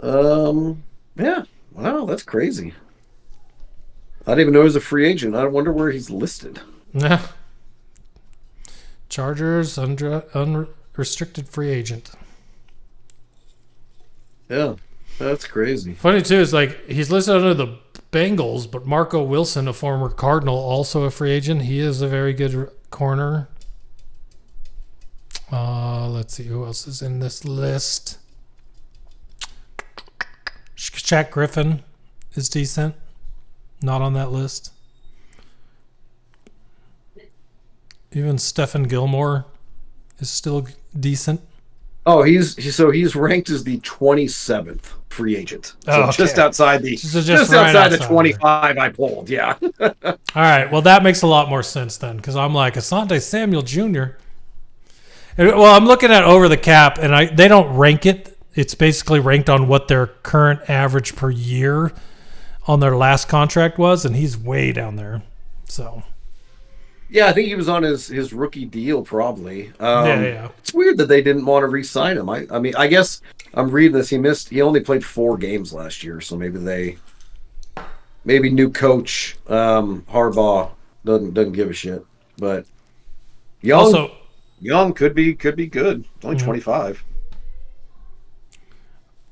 Yeah. Wow, that's crazy. I didn't even know he was a free agent. I wonder where he's listed. Yeah. Chargers, unrestricted free agent. Yeah, that's crazy. Funny, too, is he's listed under the Bengals, but Marco Wilson, a former Cardinal, also a free agent. He is a very good corner. Let's see who else is in this list. Shaq Griffin is decent. Not on that list. Even Stephen Gilmore is still decent. Oh, he's ranked as the 27th free agent. So just outside the outside the 25 I pulled. Yeah. All right. Well, that makes a lot more sense then, because I'm like Asante Samuel Jr. Well, I'm looking at over the cap, and they don't rank it. It's basically ranked on what their current average per year on their last contract was, and he's way down there. So, yeah, I think he was on his rookie deal probably. Yeah. It's weird that they didn't want to re-sign him. I guess I'm reading this. He only played 4 games last year, so maybe new coach Harbaugh doesn't give a shit. But Young could be good. It's only 25.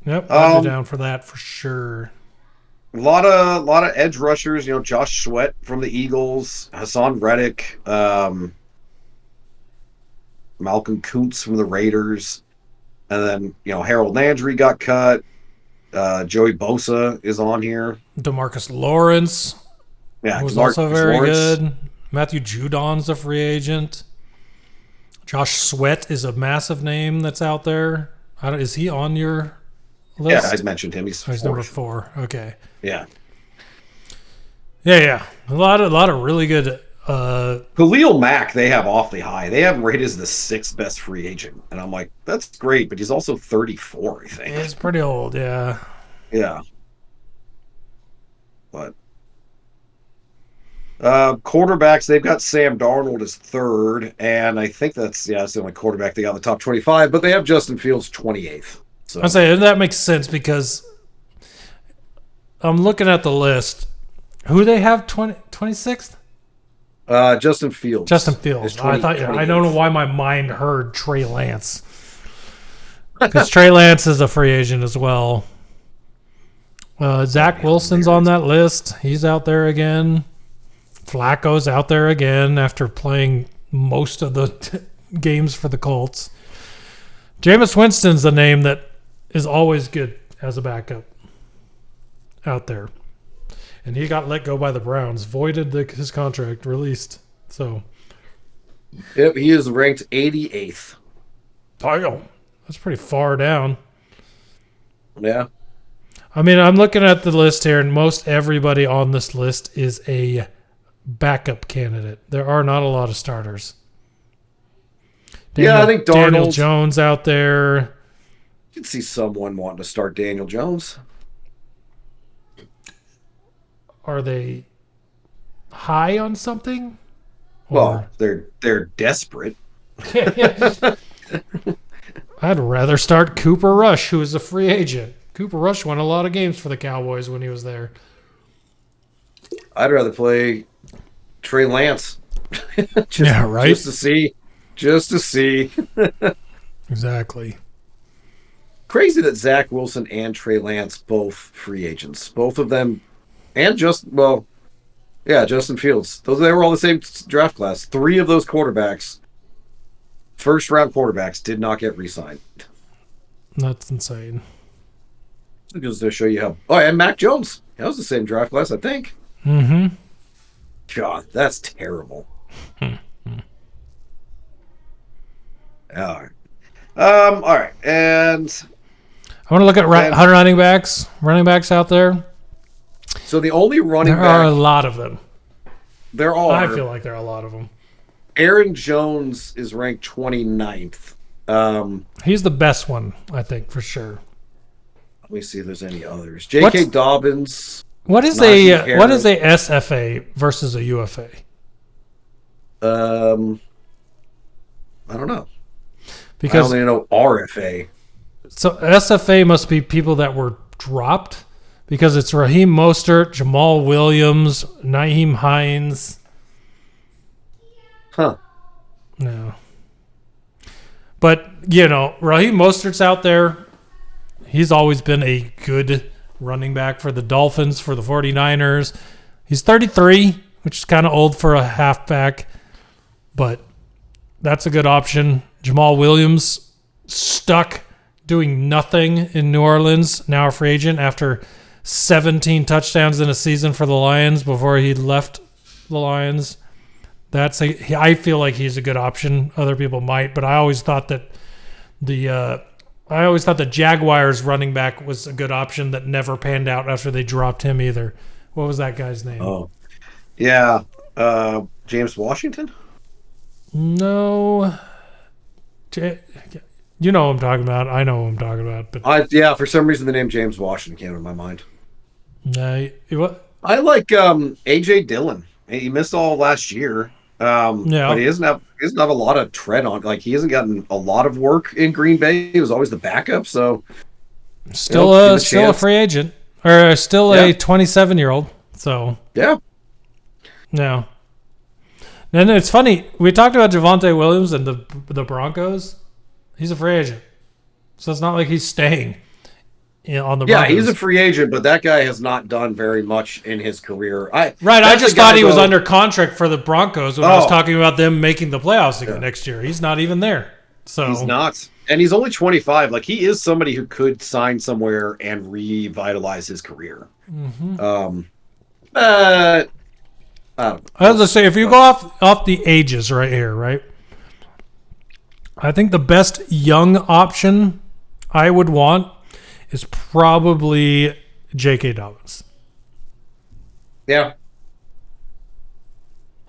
Yep, I'd be down for that for sure. A lot of edge rushers. Josh Sweat from the Eagles, Hassan Reddick, Malcolm Kuntz from the Raiders, and then Harold Landry got cut. Joey Bosa is on here. DeMarcus Lawrence, was also very good. Matthew Judon's a free agent. Josh Sweat is a massive name that's out there. Is he on your list? Yeah, I mentioned him. He's number 4. Okay. Yeah. Yeah. A lot of really good. Khalil Mack, they have awfully high. They have him rated as the 6th best free agent, and I'm like, that's great, but he's also 34. I think he's pretty old. Yeah. Yeah. But quarterbacks, they've got Sam Darnold as 3rd, and I think that's the only quarterback they got in the top 25. But they have Justin Fields 28th. So I say that makes sense because I'm looking at the list. Who they have 26th? Justin Fields. Justin Fields. I don't know why my mind heard Trey Lance. Because Trey Lance is a free agent as well. Zach Wilson's on that list. He's out there again. Flacco's out there again after playing most of the games for the Colts. Jameis Winston's the name that is always good as a backup out there. And he got let go by the Browns, voided his contract, released. So, yep, he is ranked 88th. Oh, that's pretty far down. Yeah. I mean, I'm looking at the list here, and most everybody on this list is a backup candidate. There are not a lot of starters. I think Daniel Jones out there. You can see someone wanting to start Daniel Jones. Are they high on something? Well, they're desperate. I'd rather start Cooper Rush, who is a free agent. Cooper Rush won a lot of games for the Cowboys when he was there. I'd rather play Trey Lance. Right? Just to see. Exactly. Crazy that Zach Wilson and Trey Lance both free agents. Both of them, and Justin Fields. They were all the same draft class. 3 of those quarterbacks, first-round quarterbacks, did not get re-signed. That's insane. Just to show you how. Oh, and Mac Jones. That was the same draft class, I think. Mm-hmm. God, that's terrible. All right, and I want to look at running backs out there. So the only running there back, are a lot of them. There are. I feel like there are a lot of them. Aaron Jones is ranked 29th. He's the best one, I think, for sure. Let me see if there's any others. J.K. Dobbins. What is a SFA versus a UFA? I don't know. Because I only know RFA. So SFA must be people that were dropped because it's Raheem Mostert, Jamal Williams, Nyheim Hines. Huh. No. But, Raheem Mostert's out there. He's always been a good running back for the Dolphins, for the 49ers. He's 33, which is kind of old for a halfback, but that's a good option. Jamal Williams stuck doing nothing in New Orleans, now a free agent after 17 touchdowns in a season for the Lions before he left the Lions. I feel like he's a good option. Other people might, but I always thought that the Jaguars running back was a good option that never panned out after they dropped him either. What was that guy's name? Oh, yeah, James Washington. No, you know what I'm talking about. I know what I'm talking about, but for some reason the name James Washington came to my mind. What? I like AJ Dillon. He missed all last year. But he doesn't have a lot of tread on. Like, he hasn't gotten a lot of work in Green Bay. He was always the backup, so still a free agent, or still a 27-year-old. So yeah. And it's funny, we talked about Javonte Williams and the Broncos. He's a free agent, so it's not like he's staying on the Broncos. Yeah, he's a free agent, but that guy has not done very much in his career. I just thought he was under contract for the Broncos when I was talking about them making the playoffs again next year. He's not even there. So he's not. And he's only 25. Like, he is somebody who could sign somewhere and revitalize his career. Mm-hmm. I don't know. I was going to say, if you go off the ages right here, right? I think the best young option I would want is probably J.K. Dobbins. Yeah.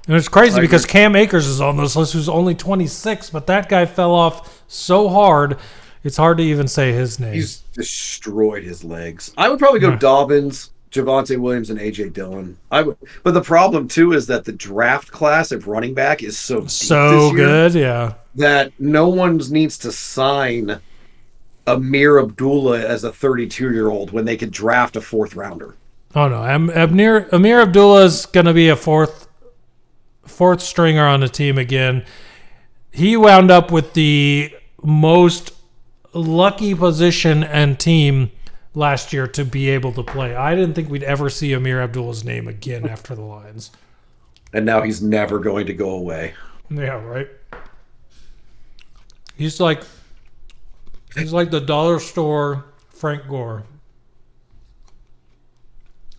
And it's crazy because Cam Akers is on this list, who's only 26, but that guy fell off so hard, it's hard to even say his name. He's destroyed his legs. I would probably go Dobbins, Javonte Williams, and A.J. Dillon. But the problem, too, is that the draft class of running back is so deep this year good, yeah. that no one needs to sign Amir Abdullah as a 32-year-old when they could draft a 4th rounder. Oh, no. Amir Abdullah is going to be a fourth stringer on the team again. He wound up with the most lucky position and team last year to be able to play. I didn't think we'd ever see Amir Abdullah's name again after the Lions. And now he's never going to go away. Yeah, right. He's like the dollar store Frank Gore.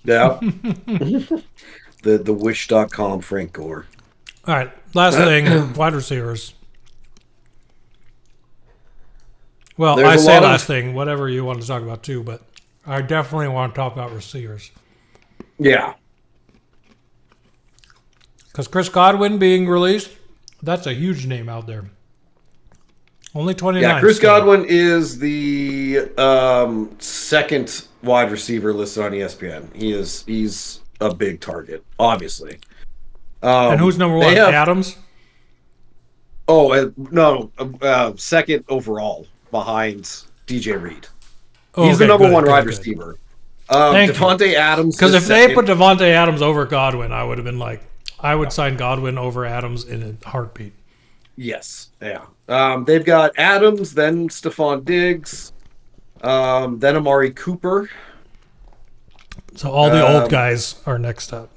Yeah. the wish.com Frank Gore. All right, last thing, wide receivers. Well, There's I say lot of- last thing, whatever you want to talk about too, but I definitely want to talk about receivers. Yeah. Because Chris Godwin being released, that's a huge name out there. Only 29. Yeah, Chris still. Godwin is the second wide receiver listed on ESPN. He's a big target, obviously. And who's number one? Adams? Oh, no. Second overall behind DJ Reed. Oh, He's the okay, number good, one good, wide good. receiver. Thank you. Devontae Adams. Because is if they second. put Devontae Adams over Godwin, I would have been like, I would sign Godwin over Adams in a heartbeat. Yes, yeah. They've got Adams, then Stephon Diggs, then Amari Cooper, So all the old guys are next up.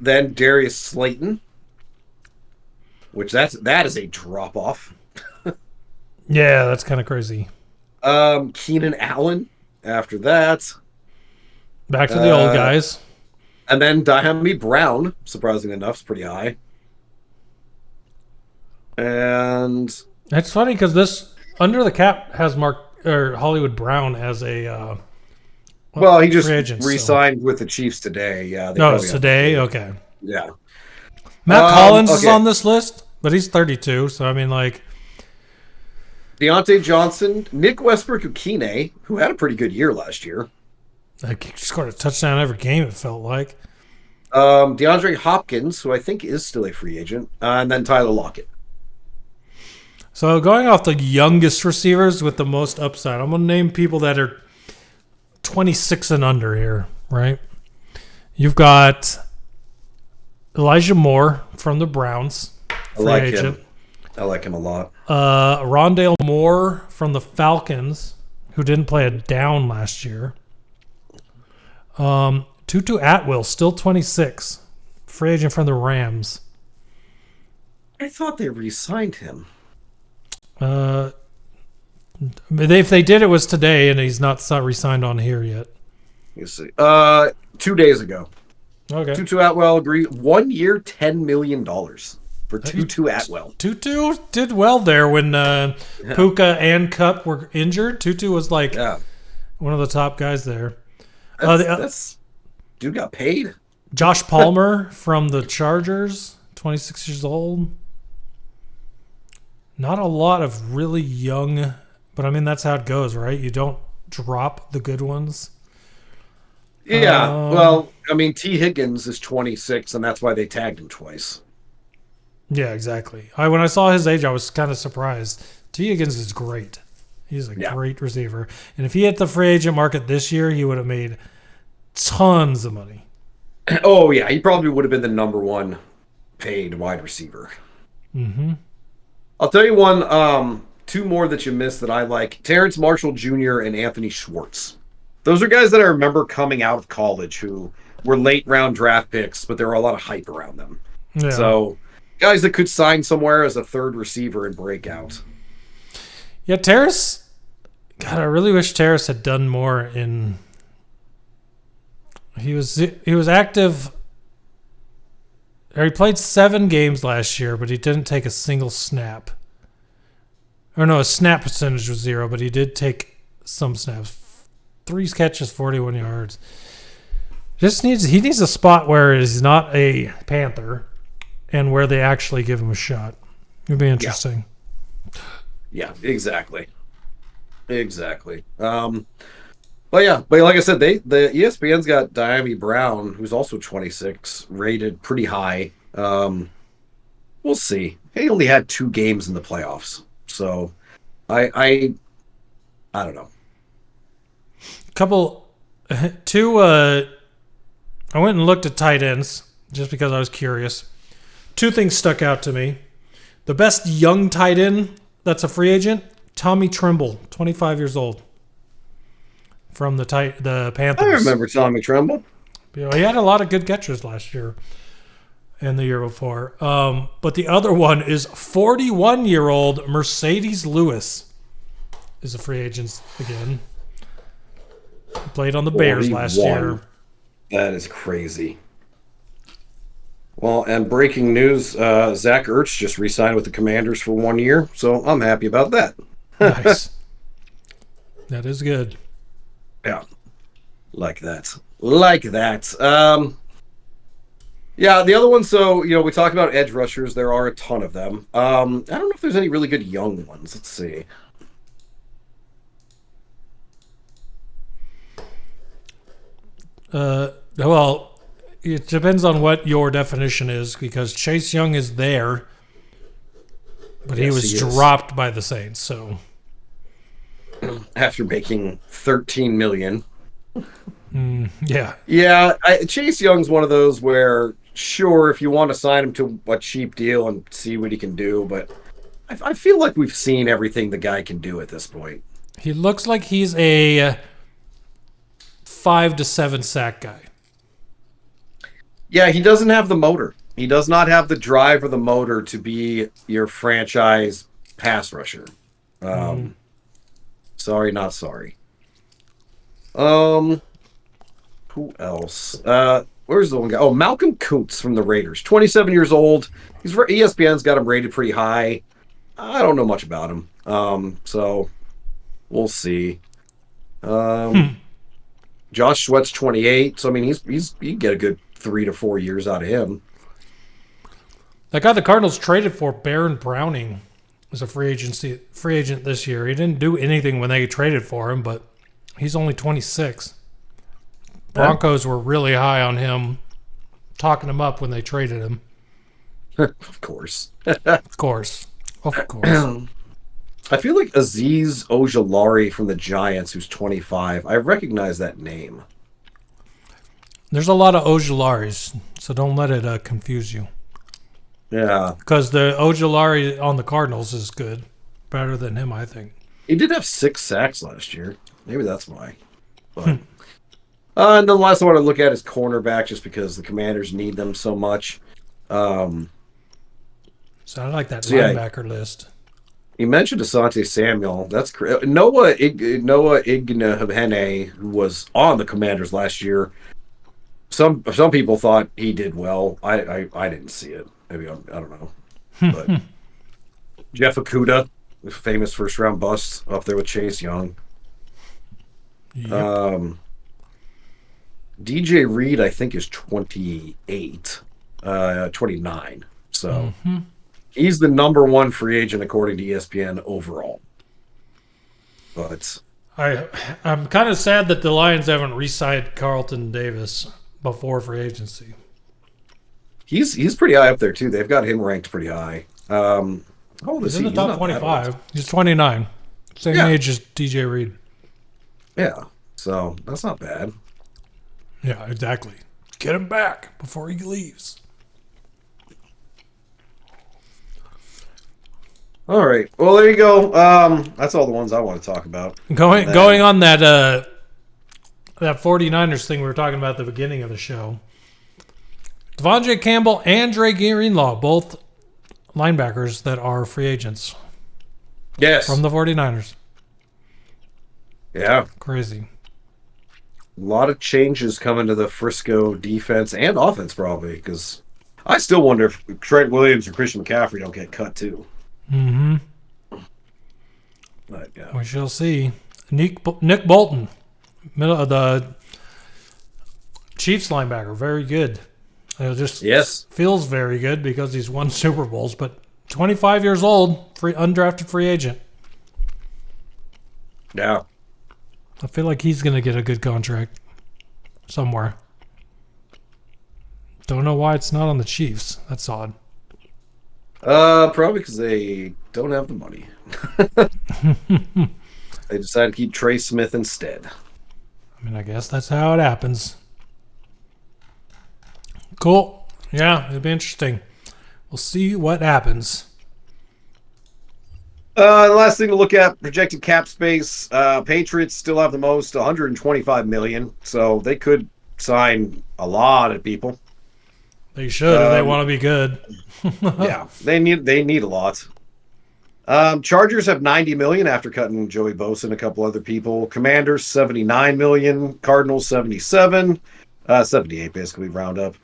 then Darius Slayton, which that is a drop off. Yeah, that's kind of crazy. Keenan Allen after that, Back to the old guys. and then Diami Brown. Surprisingly enough, is pretty high. And It's funny because this under the cap has Hollywood Brown as a well, he just free agent, so- re-signed with the Chiefs today. Yeah, they No, probably it's have- today. Okay, Yeah. Matt Collins is okay. on this list, but he's 32. So I mean, like, Deontay Johnson, Nick Westbrook-Ikine, who had a pretty good year last year. he scored a touchdown every game. It felt like. DeAndre Hopkins, who I think is still a free agent, and then Tyler Lockett. So going off the youngest receivers with the most upside, I'm gonna name people that are 26 and under here, right? You've got Elijah Moore from the Browns, free like agent. him. I like him a lot. Rondale Moore from the Falcons, who didn't play a down last year. Tutu Atwell, still 26, free agent from the Rams. I thought they re-signed him. If they did, it was today, and he's not re-signed on here yet. You see. 2 days ago. Okay. Tutu Atwell agreed 1 year, $10 million for Tutu Atwell. Tutu did well there when Puka and Cup were injured. Tutu was like one of the top guys there. That's dude got paid. Josh Palmer from the Chargers, 26 years old. Not a lot of really young, but I mean, that's how it goes, right? You don't drop the good ones. Yeah, well, I mean, T. Higgins is 26, and that's why they tagged him twice. Yeah, exactly. When I saw his age, I was kind of surprised. T. Higgins is great. He's a great receiver. And if he hit the free agent market this year, he would have made tons of money. Oh, yeah, he probably would have been the number one paid wide receiver. Mm-hmm. I'll tell you one, two more that you missed that I like. Terrence Marshall Jr. and Anthony Schwartz. Those are guys that I remember coming out of college who were late round draft picks, but there were a lot of hype around them. Yeah. So guys that could sign somewhere as a third receiver and break out. Yeah, Terrace. God, I really wish Terrace had done more in. He was active. Or he played 7 games last year, but he didn't take a single snap. Or no, his snap percentage was 0, but he did take some snaps. 3 catches, 41 yards. He needs a spot where he's not a Panther, and where they actually give him a shot. It'd be interesting. Yeah, exactly. But like I said, the ESPN's got Diami Brown, who's also 26, rated pretty high. We'll see. He only had 2 games in the playoffs, so I don't know. I went and looked at tight ends just because I was curious. 2 things stuck out to me. The best young tight end that's a free agent, Tommy Trimble, 25 years old. from the I Panthers. remember Tommy Tremble. You know, he had a lot of good catches last year and the year before. But the other one is 41-year-old Mercedes Lewis is a free agent again. He played on the Bears last year. That is crazy. Well, and breaking news, Zach Ertz just re-signed with the Commanders for 1 year, so I'm happy about that. Nice. That is good. Yeah. Like that. Yeah, the other one, so, we talked about edge rushers. There are a ton of them. I don't know if there's any really good young ones. Let's see. Well, it depends on what your definition is, because Chase Young is there, but he was dropped by the Saints. So after making $13 million, yeah, Chase Young's one of those where, sure, if you want to sign him to a cheap deal and see what he can do, but I feel like we've seen everything the guy can do at this point. He looks like he's a 5 to 7 sack guy. Yeah, he doesn't have the motor. He does not have the drive or the motor to be your franchise pass rusher. Sorry, not sorry. Who else? Where's the one guy? Oh, Malcolm Kuntz from the Raiders. 27 years old. ESPN's got him rated pretty high. I don't know much about him. So we'll see. Josh Sweat's 28. So I mean, you can get a good 3 to 4 years out of him. That guy the Cardinals traded for, Baron Browning, was a free agent this year. He didn't do anything when they traded for him, but he's only 26. Broncos were really high on him, talking him up when they traded him. Of course. Of course. I feel like Aziz Ojulari from the Giants, who's 25. I recognize that name. There's a lot of Ojularis, so don't let it confuse you. Yeah. Because the Ojulari on the Cardinals is good. Better than him, I think. He did have 6 sacks last year. Maybe that's why. But, and then the last one I want to look at is cornerback, just because the Commanders need them so much. So I like that linebacker list. You mentioned Asante Samuel. That's Noah Igbinoghene, who was on the Commanders last year. Some people thought he did well. I didn't see it. Maybe I don't know. But Jeff Okudah, the famous first round bust, up there with Chase Young. Yep. DJ Reed, I think, is 29. So he's the number 1 free agent according to ESPN overall. But I'm kind of sad that the Lions haven't re-signed Carlton Davis before free agency. He's pretty high up there too. They've got him ranked pretty high. How old is He's he? in the top 25. He's 29. Same age as DJ Reed. Yeah. So that's not bad. Yeah, exactly. Get him back before he leaves. All right. Well, there you go. That's all the ones I want to talk about. Going on that 49ers thing we were talking about at the beginning of the show. Devontae Campbell and Dre Greenlaw, both linebackers that are free agents. Yes. From the 49ers. Yeah. Crazy. A lot of changes coming to the Frisco defense and offense, probably, because I still wonder if Trent Williams or Christian McCaffrey don't get cut too. Mm-hmm. But, yeah. We shall see. Nick Bolton, middle of the Chiefs linebacker, very good. It feels very good because he's won Super Bowls, but 25 years old, undrafted free agent. Yeah. I feel like he's going to get a good contract somewhere. Don't know why it's not on the Chiefs. That's odd. Probably because they don't have the money. They decided to keep Trey Smith instead. I mean, I guess that's how it happens. Cool. Yeah, it'll be interesting. We'll see what happens. Last thing to look at, projected cap space. Patriots still have the most, 125 million. So they could sign a lot of people. They should if they want to be good. Yeah, they need a lot. Chargers have 90 million after cutting Joey Bosa and a couple other people. Commanders 79 million. Cardinals 77. 78 basically round up.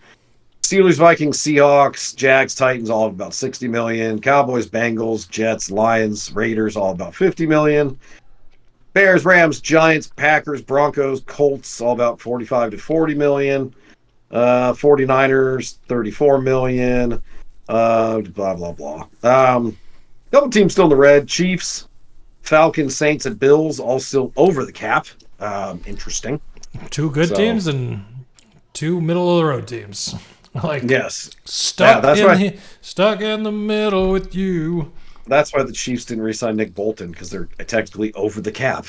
Steelers, Vikings, Seahawks, Jags, Titans all about 60 million. Cowboys, Bengals, Jets, Lions, Raiders all about 50 million. Bears, Rams, Giants, Packers, Broncos, Colts all about 45 to 40 million. 49ers 34 million. Blah blah blah. Couple teams still in the red. Chiefs, Falcons, Saints, and Bills all still over the cap. Interesting. Two good teams and two middle of the road teams. Yes, stuck in the middle with you. That's why the Chiefs didn't re-sign Nick Bolton, because they're technically over the cap.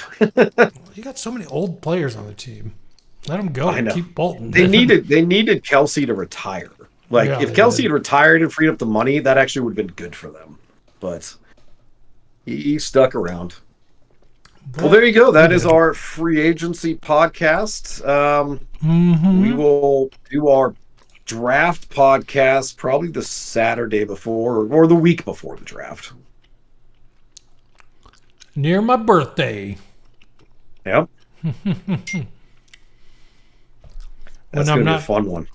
You got so many old players on the team. Let them go. I know. Keep Bolton. They needed Kelsey to retire. If Kelsey had retired and freed up the money, that actually would have been good for them. But he stuck around. Well, there you go. That is our free agency podcast. We will do our draft podcast probably the Saturday before or the week before the draft. Near my birthday. Yep. That's going to be a fun one.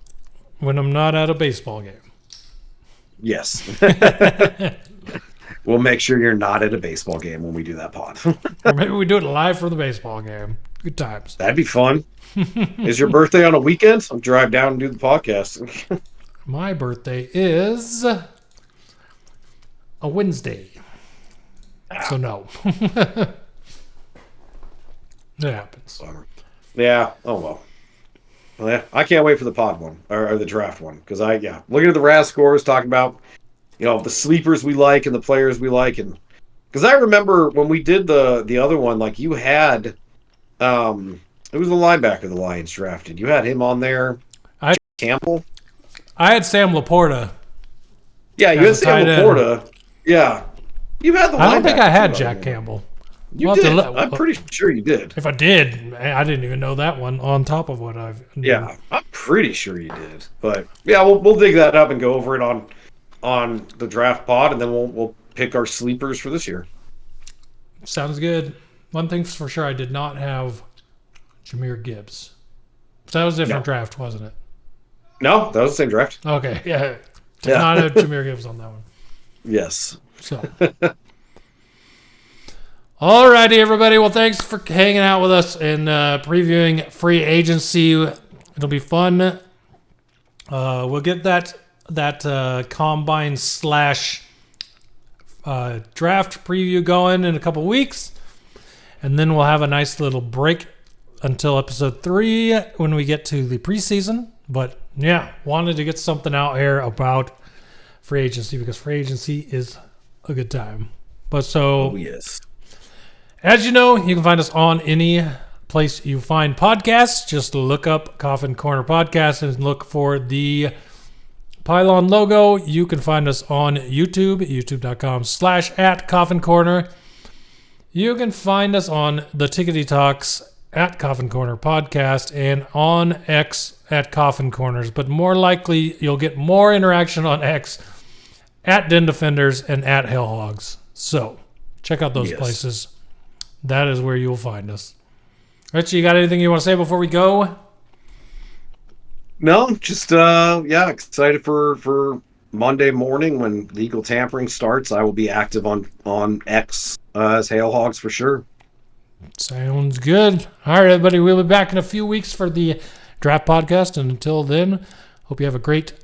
When I'm not at a baseball game. Yes. We'll make sure you're not at a baseball game when we do that pod. Or maybe we do it live for the baseball game. Good times. That'd be fun. Is your birthday on a weekend? I'll drive down and do the podcast. My birthday is a Wednesday. So no. It happens. Yeah. Oh, well. Yeah, I can't wait for the pod one or the draft one, because looking at the RAS scores, talking about the sleepers we like and the players we like, and because I remember when we did the other one, like you had, it was the linebacker the Lions drafted. You had him on there. Campbell. I had Sam Laporta. Yeah, you had Sam Laporta. Yeah, you had the. I don't think I had Jack Campbell. You did. I'm pretty sure you did. If I did, I didn't even know that one on top of what I've known. Yeah, I'm pretty sure you did. But yeah, we'll dig that up and go over it on the draft pod, and then we'll pick our sleepers for this year. Sounds good. One thing's for sure, I did not have Jahmyr Gibbs. So that was a different draft, wasn't it? No, that was the same draft. Okay, yeah. Did not have Jahmyr Gibbs on that one. Yes. So. Alrighty, everybody. Well, thanks for hanging out with us and previewing free agency. It'll be fun. We'll get that combine / draft preview going in a couple weeks, and then we'll have a nice little break until episode 3 when we get to the preseason. But yeah, wanted to get something out here about free agency, because free agency is a good time. But so, yes. As you know, you can find us on any place you find podcasts. Just look up Coffin Corner Podcast and look for the pylon logo. You can find us on YouTube, youtube.com/@Coffin Corner. You can find us on the Tickety Talks at Coffin Corner Podcast and on X at Coffin Corners. But more likely, you'll get more interaction on X at Den Defenders and at Hellhogs. So check out those places. That is where you'll find us. Richie, you got anything you want to say before we go? No, just excited for Monday morning when legal tampering starts. I will be active on X as Hail Hogs for sure. Sounds good. All right, everybody, we'll be back in a few weeks for the draft podcast, and until then, hope you have a great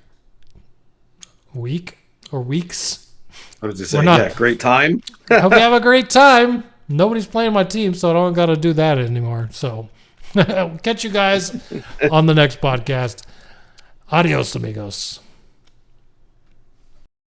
week or weeks. What did you say? Great time. Hope you have a great time. Nobody's playing my team, so I don't got to do that anymore. So, catch you guys on the next podcast. Adios, amigos.